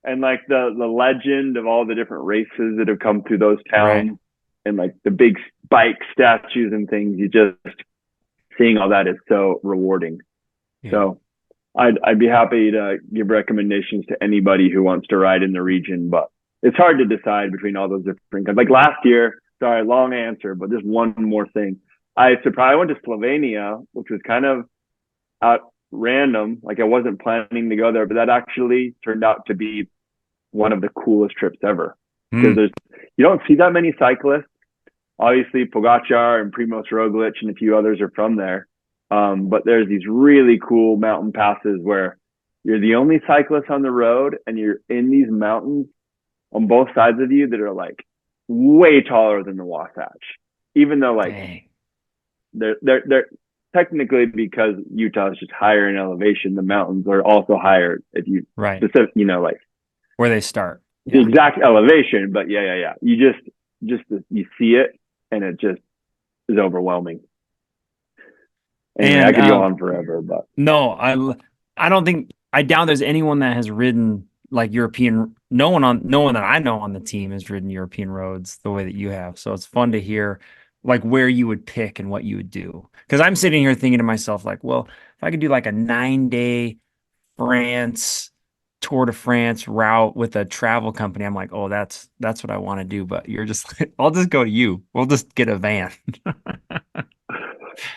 the legend of all the different races that have come through those towns, right. And the big bike statues and things. You just seeing all that is so rewarding. Yeah. So I'd be happy to give recommendations to anybody who wants to ride in the region, but it's hard to decide between all those different kinds. Like last year, sorry, long answer, but just one more thing. I went to Slovenia, which was kind of out random. I wasn't planning to go there, but that actually turned out to be one of the coolest trips ever. Because you don't see that many cyclists. Obviously, Pogacar and Primož Roglic and a few others are from there. But there's these really cool mountain passes where you're the only cyclist on the road, and you're in these mountains on both sides of you that are way taller than the Wasatch. Even though they're technically, because Utah is just higher in elevation, the mountains are also higher if you where they start. the Yeah. exact elevation, but yeah. You see it, and it just is overwhelming. Anyway, I And could go on forever, but no, I don't think I doubt there's anyone that has ridden like European. No one that I know on the team has ridden European roads the way that you have. So it's fun to hear like where you would pick and what you would do. Because I'm sitting here thinking to myself like, well, if I could do like a 9 day France Tour de France route with a travel company, I'm like, oh, that's what I want to do. But you're just like, I'll just go to you. We'll just get a van.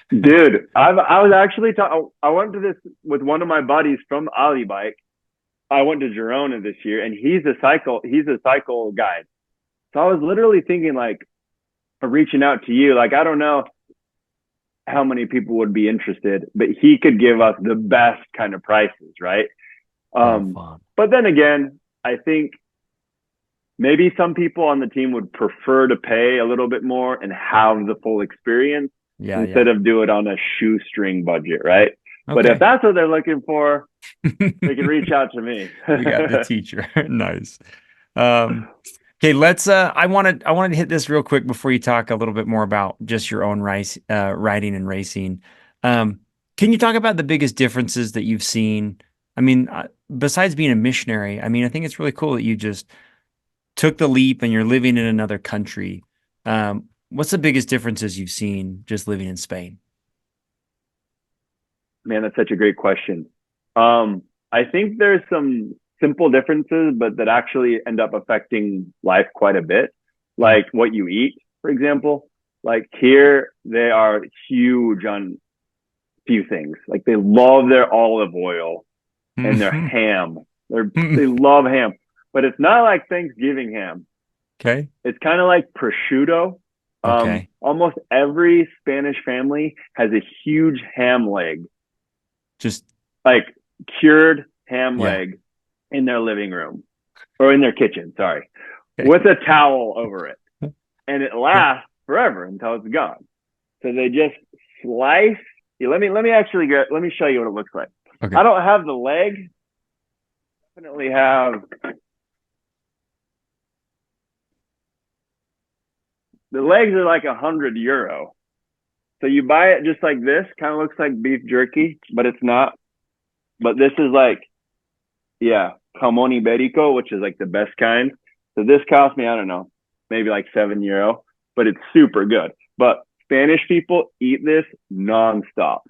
dude, I was actually I went to this with one of my buddies from Ali Bike. I went to Girona this year, and he's a cycle guide. So I was literally thinking like of reaching out to you. Like I don't know how many people would be interested, but he could give us the best kind of prices, right? Fun. But then again, I think maybe some people on the team would prefer to pay a little bit more and have the full experience instead of do it on a shoestring budget, right? Okay. But if that's what they're looking for, they can reach out to me. You got the teacher. Nice. Okay, let's I wanted to hit this real quick before you talk a little bit more about just your own riding and racing. Can you talk about the biggest differences that you've seen? I mean, besides being a missionary, I mean, I think it's really cool that you just took the leap and you're living in another country. What's the biggest differences you've seen just living in Spain? Man, that's such a great question. I think there's some simple differences, but that actually end up affecting life quite a bit. Like what you eat, for example. Like here, they are huge on few things. Like they love their olive oil and their ham. They love ham, but it's not like Thanksgiving ham. Okay. It's kind of like prosciutto. Okay. Almost every Spanish family has a huge ham leg. Just like cured ham leg in their living room or in their kitchen, sorry, with a towel over it. And it lasts forever until it's gone. So they just slice. Let me show you what it looks like. Okay. I don't have the leg. Definitely have the legs are like €100. So you buy it just like this, kind of looks like beef jerky, but it's not. But this is like, jamón ibérico, which is like the best kind. So this cost me, I don't know, maybe like €7, but it's super good. But Spanish people eat this nonstop.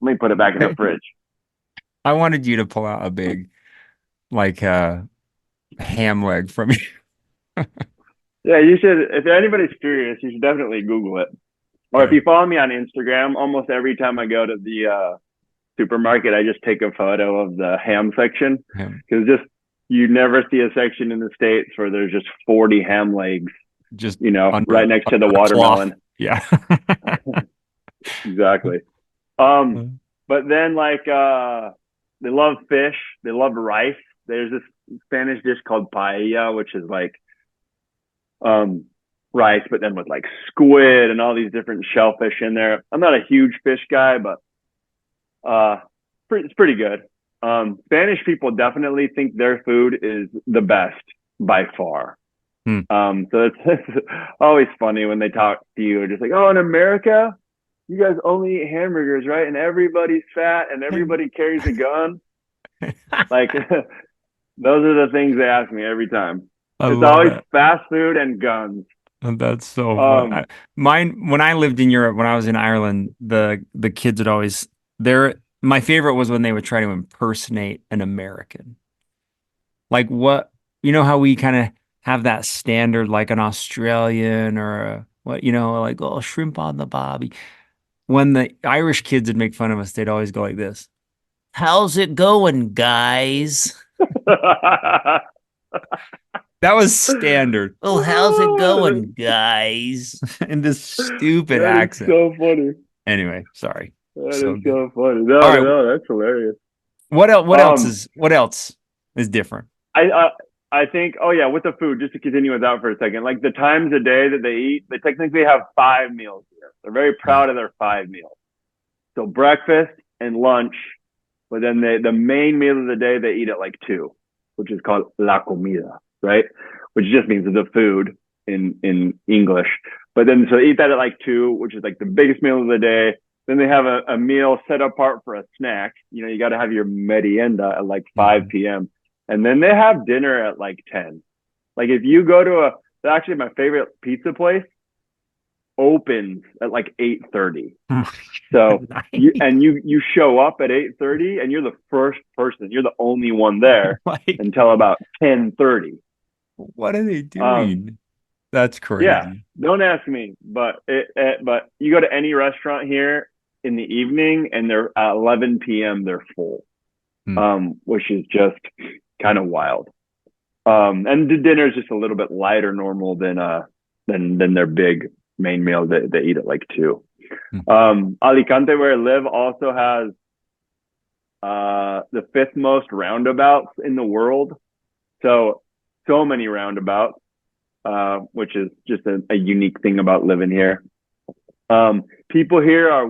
Let me put it back in the fridge. I wanted you to pull out a big, like, ham leg from you. Yeah, you should. If anybody's curious, you should definitely Google it. Or if you follow me on Instagram, almost every time I go to the supermarket, I just take a photo of the ham section because you never see a section in the States where there's just 40 ham legs, just right next to the watermelon. Cloth. Yeah, exactly. But then they love fish, they love rice. There's this Spanish dish called paella, which is like rice, but then with like squid and all these different shellfish in there. I'm not a huge fish guy, but it's pretty good. Spanish people definitely think their food is the best by far. So it's always funny when they talk to you, just like, oh, in America, you guys only eat hamburgers, right? And everybody's fat and everybody carries a gun. Like, those are the things they ask me every time. It's always fast food and guns. That's so fun. When I lived in Europe, when I was in Ireland, the kids would always my favorite was when they would try to impersonate an American. Like how we kind of have that standard, like an Australian or like, oh, shrimp on the bobby. When the Irish kids would make fun of us, they'd always go like this. How's it going, guys? That was standard. Oh, how's it going, guys? In this stupid accent. So funny. Anyway, sorry. That is so funny. No, that's hilarious. What else is different? I think, with the food, just to continue with that for a second, like the times a day that they eat, they technically have 5 meals here. They're very proud of their 5 meals. So breakfast and lunch, but then the main meal of the day, they eat at like 2. which is called la comida, right? Which just means the food in English. But then so they eat that at like 2, which is like the biggest meal of the day. Then they have a meal set apart for a snack. You got to have your merienda at like 5 p.m. And then they have dinner at like 10. Like if you go to actually my favorite pizza place opens at like 8:30. So Nice. you show up at 8:30 and you're the first person. You're the only one there Like, until about 10:30. what are they doing? That's Yeah, crazy. don't ask me, but but you go to any restaurant here in the evening and they're at 11 p.m. they're full, which is just kind of wild. And the dinner is just a little bit lighter normal than their big main meal that they eat at like 2. Alicante, where I live, also has the 5th most roundabouts in the world. So many roundabouts, which is just a unique thing about living here. People here are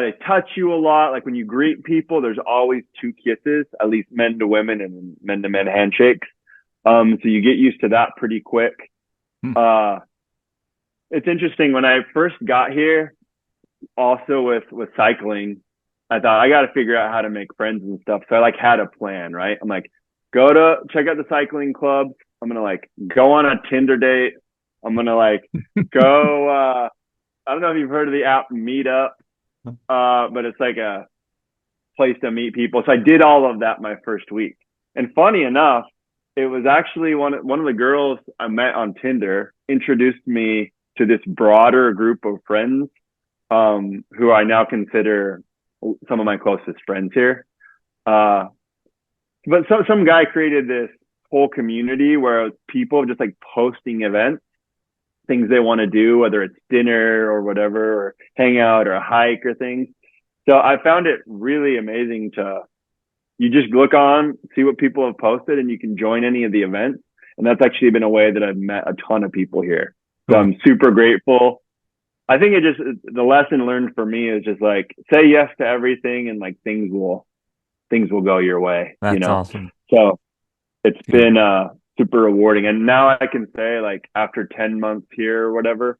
they touch you a lot. Like when you greet people, there's always 2 kisses, at least men to women and men to men handshakes. So you get used to that pretty quick. It's interesting. When I first got here, also with cycling, I thought I got to figure out how to make friends and stuff. So I like had a plan, right? I'm like, go to check out the cycling clubs. I'm going to like go on a Tinder date. I'm going to like go, I don't know if you've heard of the app Meetup, but it's like a place to meet people. So I did all of that my first week. And funny enough, it was actually one of the girls I met on Tinder introduced me to this broader group of friends, who I now consider some of my closest friends here. But some guy created this whole community where people just like posting events, things they want to do, whether it's dinner or whatever, or hang out or a hike or things. So I found it really amazing you just look on, see what people have posted, and you can join any of the events. And that's actually been a way that I've met a ton of people here. So I'm super grateful. I think the lesson learned for me is just like, say yes to everything and like things will go your way. That's awesome. So it's been super rewarding. And now I can say like after 10 months here or whatever,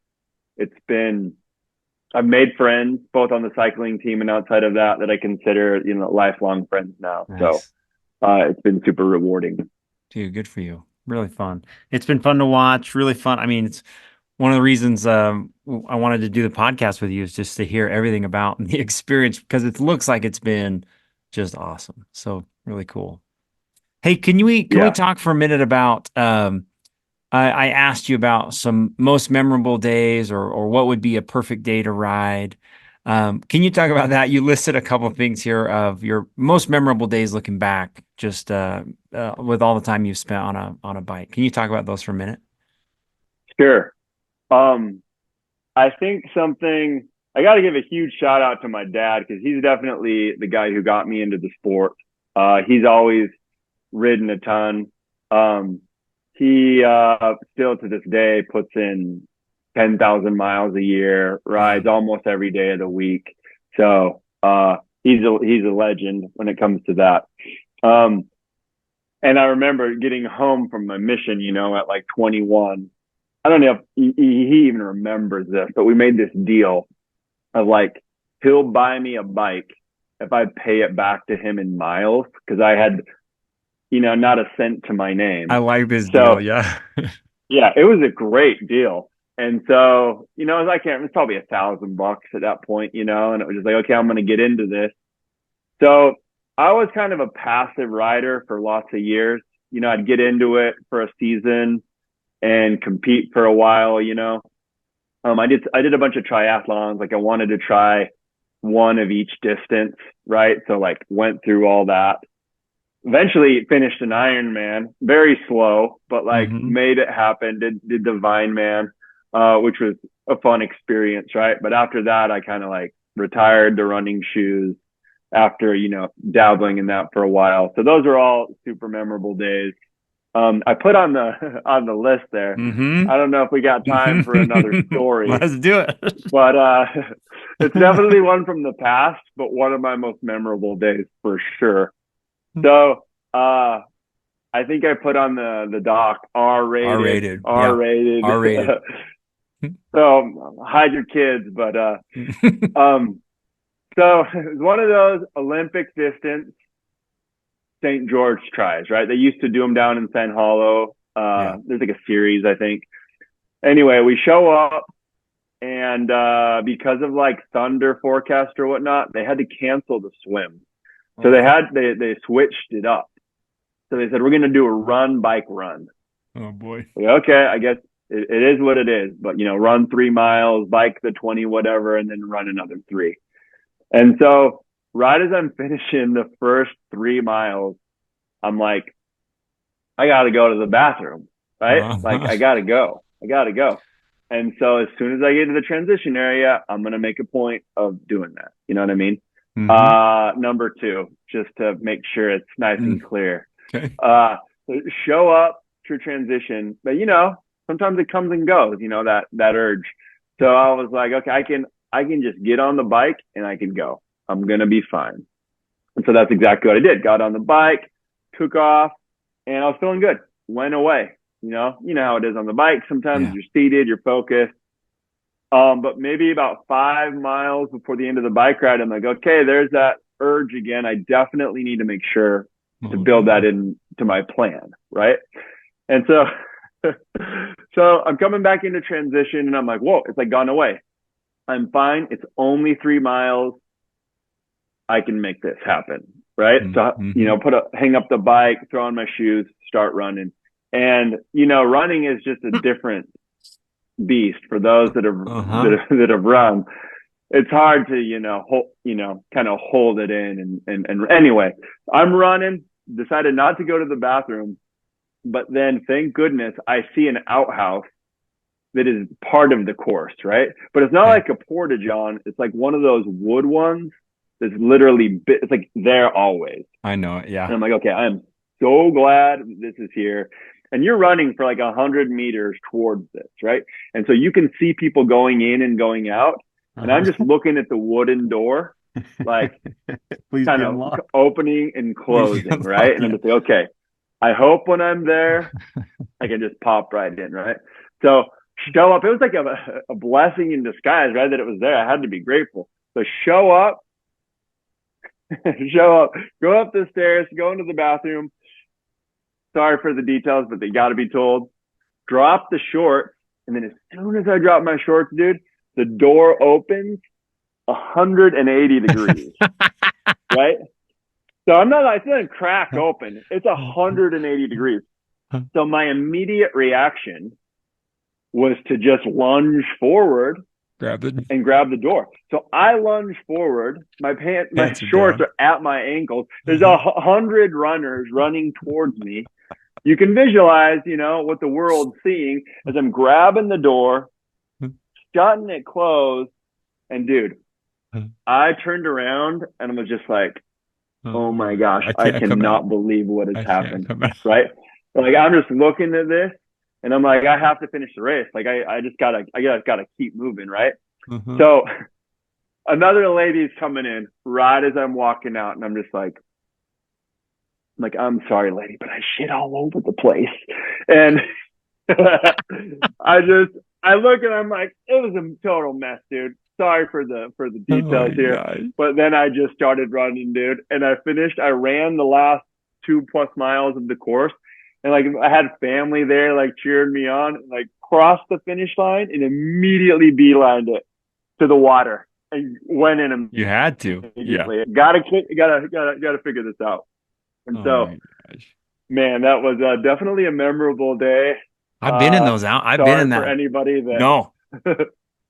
I've made friends both on the cycling team and outside of that I consider, lifelong friends now. Nice. So it's been super rewarding. Dude, good for you. Really fun. It's been fun to watch. Really fun. I mean, it's one of the reasons I wanted to do the podcast with you is just to hear everything about the experience, because it looks like it's been just awesome. So really cool. Hey, can we talk for a minute about I asked you about some most memorable days or what would be a perfect day to ride. Can you talk about that? You listed a couple of things here of your most memorable days looking back, just with all the time you've spent on a bike. Can you talk about those for a minute? Sure. I think I got to give a huge shout out to my dad, because he's definitely the guy who got me into the sport. He's always ridden a ton. He still to this day puts in 10,000 miles a year, rides almost every day of the week. So he's a legend when it comes to that. And I remember getting home from my mission, at like 21. I don't know if he even remembers this, but we made this deal of like, he'll buy me a bike if I pay it back to him in miles, because I had, not a cent to my name. I like this deal. Yeah. Yeah, it was a great deal. And so, it's probably $1,000 at that point, and it was just like, okay, I'm going to get into this. So I was kind of a passive rider for lots of years. I'd get into it for a season and compete for a while. I did a bunch of triathlons. Like I wanted to try one of each distance, right? So like went through all that. Eventually finished an Ironman, very slow, but like made it happen. Did the Vineman, which was a fun experience, right? But after that, I kind of like retired the running shoes after, dabbling in that for a while. So those are all super memorable days. I put on the list there. I don't know if we got time for another story. Let's do it. But it's definitely one from the past, but one of my most memorable days for sure. So I think I put on the doc R R-rated, rated. Yeah. R-rated. R rated. So hide your kids, but um, so it was one of those Olympic distance St. George tries, right? They used to do them down in San Hollow. Yeah. There's like a series, I think. Anyway, we show up, and because of like thunder forecast or whatnot, they had to cancel the swim. So they switched it up. So they said, we're going to do a run, bike, run. Oh boy. Like, okay, I guess it is what it is. But, run 3 miles, bike the 20, whatever, and then run another 3. And so right as I'm finishing the first 3 miles, I'm like, I got to go to the bathroom, right? Like, I got to go. And so as soon as I get to the transition area, I'm going to make a point of doing that. You know what I mean? Number 2, just to make sure it's nice and clear. Okay. Show up to transition, but sometimes it comes and goes, that urge. So I was like, okay, I can just get on the bike and I can go. I'm going to be fine. And so that's exactly what I did. Got on the bike, took off, and I was feeling good. Went away. You know how it is on the bike. Sometimes you're seated, you're focused. But maybe about 5 miles before the end of the bike ride, I'm like, okay, there's that urge again. I definitely need to make sure to build that into my plan, right? And so, so I'm coming back into transition, and I'm like, whoa, it's like gone away. I'm fine. It's only 3 miles. I can make this happen, right? So, hang up the bike, throw on my shoes, start running. And, running is just a different beast for those that have run. It's hard to, kind of hold it in. And anyway, I'm running, decided not to go to the bathroom, but then thank goodness I see an outhouse that is part of the course, right? But it's not like a porta-john. It's like one of those wood ones that's literally, it's like there always. I know it, yeah. And I'm like, okay, I'm so glad this is here. And you're running for like 100 meters towards this, right? And so you can see people going in and going out. And I'm just looking at the wooden door, like kind of opening and closing, right? And I'm just like, okay, I hope when I'm there, I can just pop right in, right? So show up. It was like a blessing in disguise, right? That it was there. I had to be grateful. So show up, go up the stairs, go into the bathroom. Sorry for the details, but they got to be told. Drop the shorts. And then as soon as I drop my shorts, dude, the door opens 180 degrees, right? So I didn't crack open. It's 180 degrees. So my immediate reaction was to just lunge forward and grab the door. So I lunge forward. My shorts are at my ankles. There's 100 runners running towards me. You can visualize, what the world's seeing as I'm grabbing the door, shutting it closed. And dude, I turned around and I was just like, oh my gosh, I cannot believe what has happened. Right? Like I'm just looking at this and I'm like, I have to finish the race. Like I just gotta keep moving. Right. So another lady's coming in right as I'm walking out and I'm just like, I'm sorry, lady, but I shit all over the place. And I look and I'm like, it was a total mess, dude. Sorry for the details here. Gosh. But then I just started running, dude. And I ran the last 2+ miles of the course. And I had family there, cheering me on, crossed the finish line and immediately beelined it to the water and went in. You had to. Yeah. Gotta figure this out. And man, that was definitely a memorable day. I've been in those out. I've been in that. For anybody that no,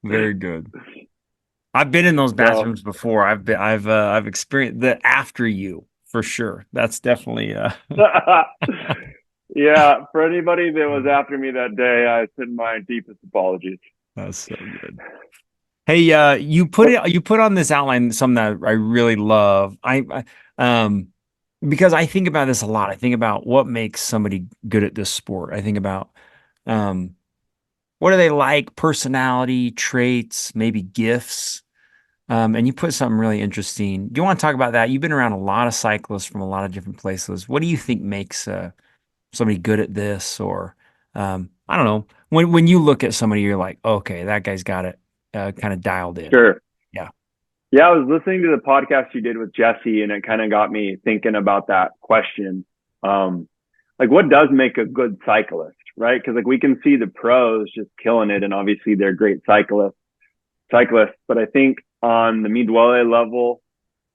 very good. I've been in those bathrooms before. I've experienced the after you for sure. That's definitely yeah. For anybody that was after me that day, I send my deepest apologies. That's so good. Hey, you put on this outline something that I really love. Because I think about this a lot. I think about what makes somebody good at this sport. I think about what do they like, personality, traits, maybe gifts. And you put something really interesting. Do you want to talk about that? You've been around a lot of cyclists from a lot of different places. What do you think makes somebody good at this? Or I don't know. When you look at somebody, you're like, okay, that guy's got it kind of dialed in. Sure. Yeah. Yeah, I was listening to the podcast you did with Jesse, and it kind of got me thinking about that question. Um, like, what does make a good cyclist, right? Because like we can see the pros just killing it, and obviously they're great cyclists. But I think on the Duole level,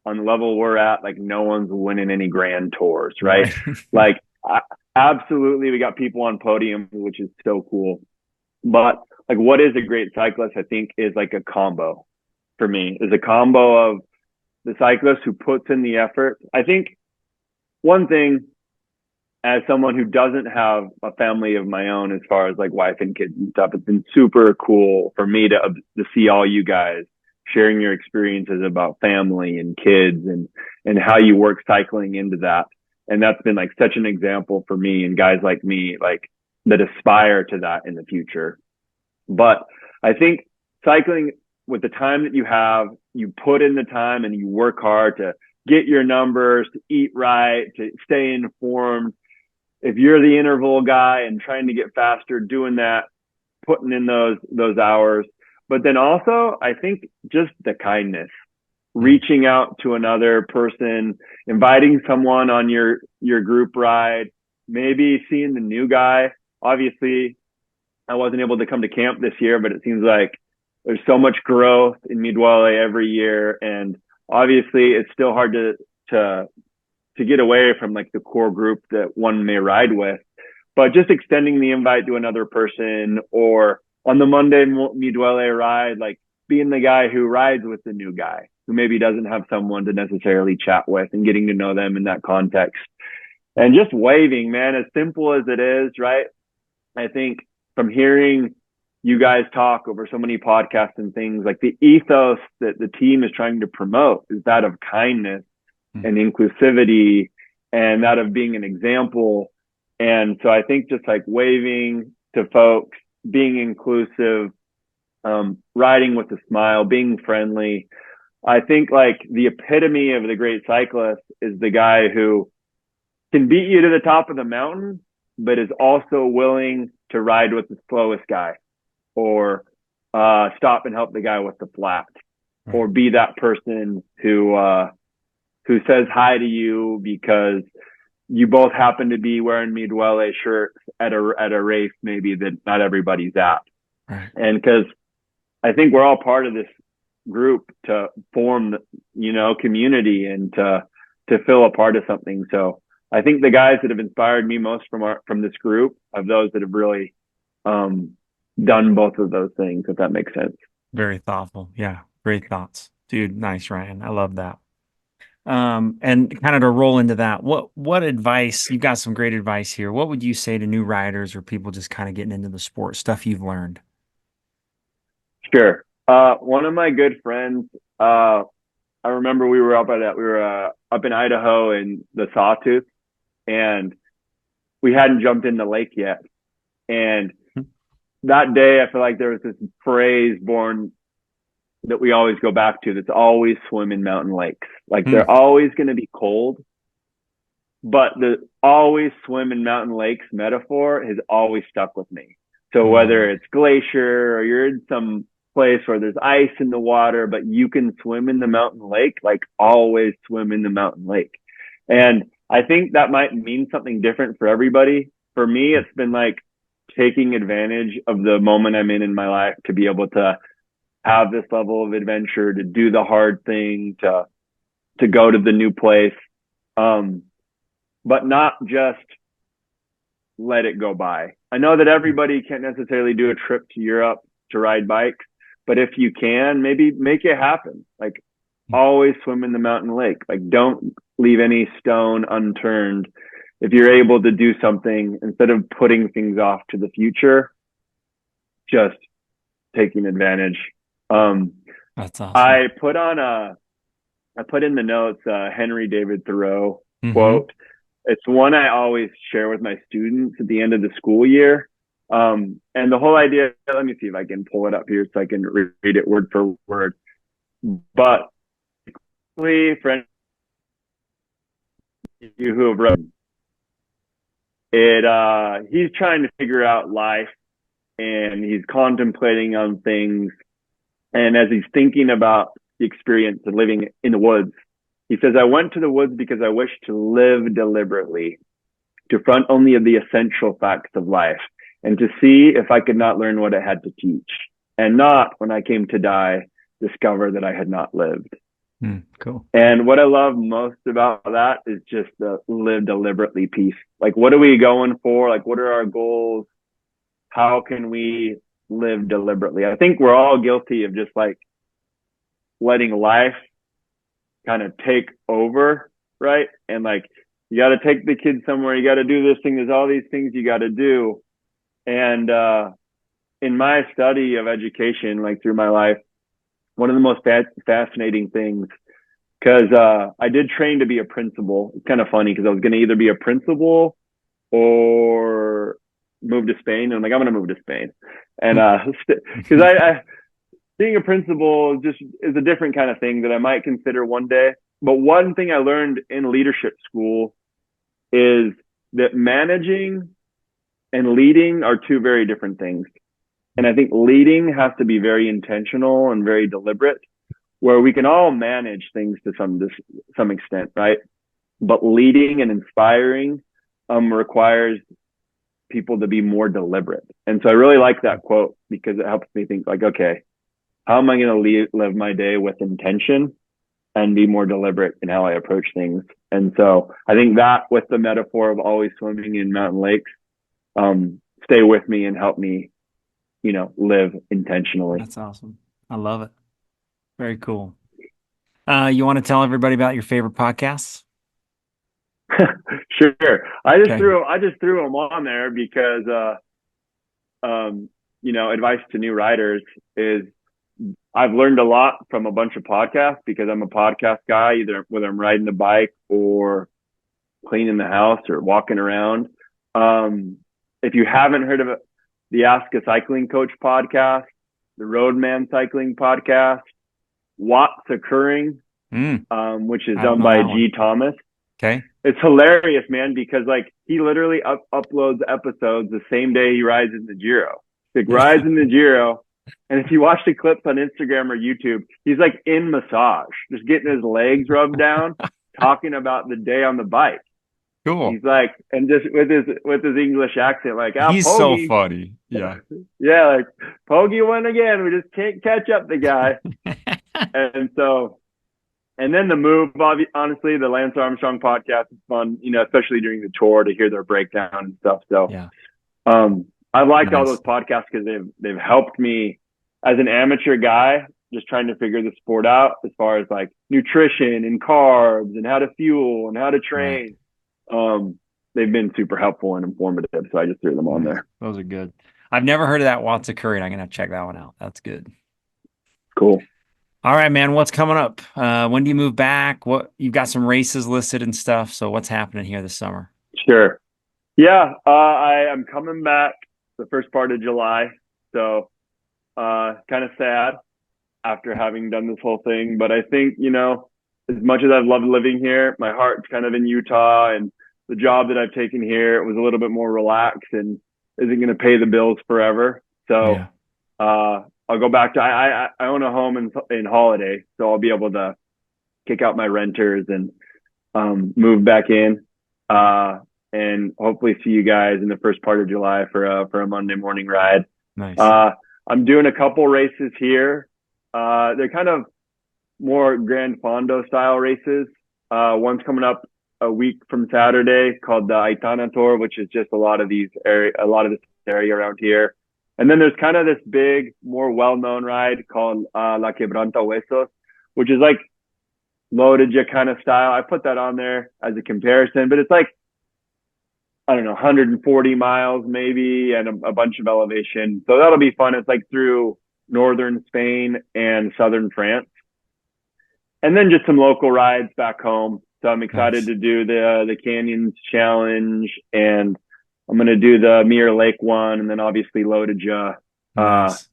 on the level we're at, like no one's winning any grand tours, right? Right. Like, absolutely, we got people on podiums, which is so cool. But like, what is a great cyclist? I think is like a combo for me. Is a combo of the cyclist who puts in the effort. I think one thing as someone who doesn't have a family of my own, as far as like wife and kids and stuff, it's been super cool for me to see all you guys sharing your experiences about family and kids and how you work cycling into that. And that's been like such an example for me and guys like me, like that aspire to that in the future. But I think cycling with the time that you have, you put in the time and you work hard to get your numbers, to eat right, to stay informed. If you're the interval guy and trying to get faster, doing that, putting in those hours. But then also, I think just the kindness, reaching out to another person, inviting someone on your group ride, maybe seeing the new guy. Obviously, I wasn't able to come to camp this year, but it seems like there's so much growth in Duole every year, and obviously it's still hard to get away from like the core group that one may ride with. But just extending the invite to another person, or on the Monday Duole ride, like being the guy who rides with the new guy who maybe doesn't have someone to necessarily chat with, and getting to know them in that context. And just waving, man, as simple as it is, right? I think from hearing you guys talk over so many podcasts and things, like the ethos that the team is trying to promote is that of kindness and inclusivity, and that of being an example. And so I think just like waving to folks, being inclusive, riding with a smile, being friendly. I think like the epitome of the great cyclist is the guy who can beat you to the top of the mountain, but is also willing to ride with the slowest guy, or stop and help the guy with the flat, or be that person who says hi to you because you both happen to be wearing Duole shirts at a race maybe that not everybody's at. Right. And because I think we're all part of this group to form, community and to feel a part of something. So I think the guys that have inspired me most from this group are those that have really done both of those things, if that makes sense. Very thoughtful. Yeah. Great thoughts. Dude, nice, Ryan. I love that. And kind of to roll into that, what advice, you got some great advice here. What would you say to new riders or people just kind of getting into the sport, stuff you've learned? Sure. One of my good friends, I remember we were up in Idaho in the Sawtooth, and we hadn't jumped in the lake yet. And that day, I feel like there was this phrase born that we always go back to, that's always swim in mountain lakes. Like they're always going to be cold, but the always swim in mountain lakes metaphor has always stuck with me. So whether it's glacier or you're in some place where there's ice in the water, but you can swim in the mountain lake, like always swim in the mountain lake. And I think that might mean something different for everybody. For me, it's been like taking advantage of the moment I'm in my life to be able to have this level of adventure, to do the hard thing, to go to the new place, but not just let it go by. I know that everybody can't necessarily do a trip to Europe to ride bikes, but if you can, maybe make it happen. Like always swim in the mountain lake. Like don't leave any stone unturned. If you're able to do something, instead of putting things off to the future, just taking advantage. That's awesome. I put in the notes Henry David Thoreau quote. It's one I always share with my students at the end of the school year. And the whole idea, let me see if I can pull it up here so I can read it word for word. But for you who have run it, he's trying to figure out life and he's contemplating on things. And as he's thinking about the experience of living in the woods, he says, I went to the woods because I wished to live deliberately, to front only of the essential facts of life, and to see if I could not learn what it had to teach, and not, when I came to die, discover that I had not lived. Cool. And what I love most about that is just the live deliberately piece. Like, what are we going for? Like, what are our goals? How can we live deliberately? I think we're all guilty of just like letting life kind of take over, right? And like, you got to take the kids somewhere. You got to do this thing. There's all these things you got to do. And in my study of education, like through my life, one of the most fascinating things, because I did train to be a principal. It's kind of funny because I was going to either be a principal or move to Spain. And I'm like, I'm going to move to Spain. And because I being a principal just is a different kind of thing that I might consider one day. But one thing I learned in leadership school is that managing and leading are two very different things. And I think leading has to be very intentional and very deliberate, where we can all manage things to some extent, right? But leading and inspiring requires people to be more deliberate. And so I really like that quote because it helps me think like, okay, how am I going to live my day with intention and be more deliberate in how I approach things? And so I think that, with the metaphor of always swimming in mountain lakes, stay with me and help me, live intentionally. That's awesome. I love it. Very cool. You want to tell everybody about your favorite podcasts? Sure. I just threw them on there because, advice to new riders is I've learned a lot from a bunch of podcasts because I'm a podcast guy, either whether I'm riding the bike or cleaning the house or walking around. If you haven't heard of it, the Ask a Cycling Coach podcast, the Roadman Cycling podcast, What's Occurring, which is done by G. Thomas. Okay. It's hilarious, man, because like he literally uploads episodes the same day he rides in the Giro. Like rides in the Giro. And if you watch the clips on Instagram or YouTube, he's like in massage, just getting his legs rubbed down, talking about the day on the bike. Cool. He's like, and just with his English accent, like, he's Poggy. So funny. Yeah. Yeah. Like Poggy won again. We just can't catch up the guy. And then the move, honestly, the Lance Armstrong podcast is fun, especially during the tour to hear their breakdown and stuff. So, yeah. I like all those podcasts because they've helped me as an amateur guy, just trying to figure the sport out as far as like nutrition and carbs and how to fuel and how to train. Right. They've been super helpful and informative. So I just threw them on there. Those are good. I've never heard of that What's Occurring. I'm going to check that one out. That's good. Cool. All right, man. What's coming up? When do you move back? You've got some races listed and stuff. So what's happening here this summer? Sure. Yeah. I am coming back the first part of July. So, kind of sad after having done this whole thing, but I think, as much as I've loved living here, my heart's kind of in Utah, and the job that I've taken here, it was a little bit more relaxed and isn't going to pay the bills forever. So, I'll go back to, I own a home in Holiday, so I'll be able to kick out my renters and, move back in, and hopefully see you guys in the first part of July for a Monday morning ride. Nice. I'm doing a couple races here. They're kind of more Grand Fondo style races. One's coming up a week from Saturday called the Aitana Tour, which is just a lot of this area around here. And then there's kind of this big, more well-known ride called La Quebranta Huesos, which is like loaded kind of style. I put that on there as a comparison, but it's like, I don't know, 140 miles maybe, and a bunch of elevation. So that'll be fun. It's like through northern Spain and southern France. And then just some local rides back home. So I'm excited to do the Canyons Challenge, and I'm going to do the Mirror Lake one, and then obviously Lodija. Nice.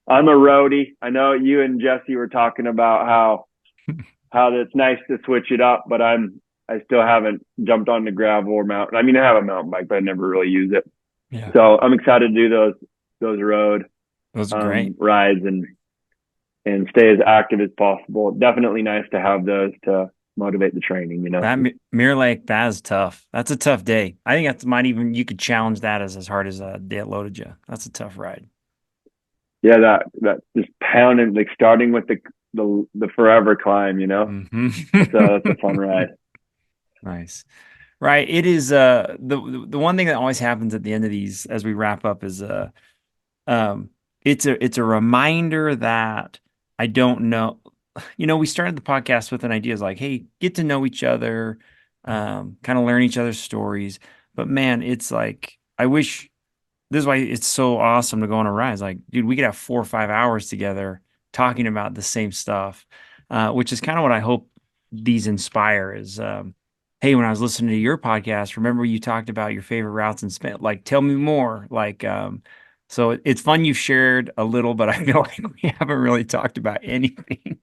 I'm a roadie. I know you and Jesse were talking about how it's nice to switch it up, but I still haven't jumped on the gravel or mountain. I mean, I have a mountain bike, but I never really use it. Yeah. So I'm excited to do those road Those are great. rides and stay as active as possible. Definitely nice to have those to motivate the training, you know. That Mirror Lake, that is tough. That's a tough day. I think that might even you could challenge that as hard as a day at loaded you. That's a tough ride. Yeah, that just pounding, like starting with the forever climb, you know. Mm-hmm. That's a fun ride. Nice. Right. It is the one thing that always happens at the end of these as we wrap up is it's a reminder that I don't know. You know, we started the podcast with an idea like, hey, get to know each other, kind of learn each other's stories. But man, it's like I wish this is why it's so awesome to go on a ride. It's like, dude, we could have 4 or 5 hours together talking about the same stuff, which is kind of what I hope these inspire is, hey, when I was listening to your podcast, remember you talked about your favorite routes and spent like, tell me more. Like, so it's fun you shared a little, but I feel like we haven't really talked about anything.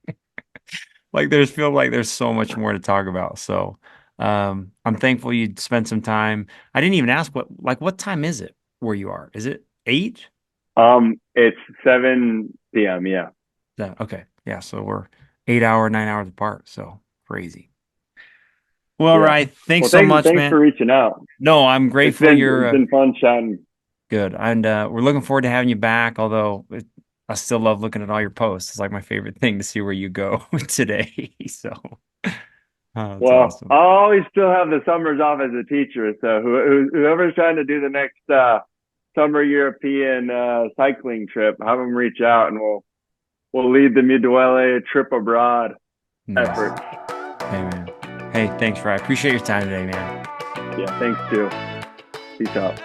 Like feel like there's so much more to talk about. So I'm thankful you spent some time. I didn't even ask what time is it where you are? Is it 8? It's 7 p.m. Yeah. Okay. Yeah. So we're 8 hour, 9 hours apart. So crazy. Well, Yeah. right. Thanks so much, thanks man. for reaching out. No, I'm grateful it's you're been fun chatting. good. And we're looking forward to having you back. Although I still love looking at all your posts. It's like my favorite thing to see where you go today. So it's Well, awesome. I'll always still have the summers off as a teacher. So whoever's trying to do the next summer European cycling trip, have them reach out, and we'll lead the Duole trip abroad effort. Hey man. Hey, thanks, Ryan. Appreciate your time today, man. Yeah, thanks too. Peace out.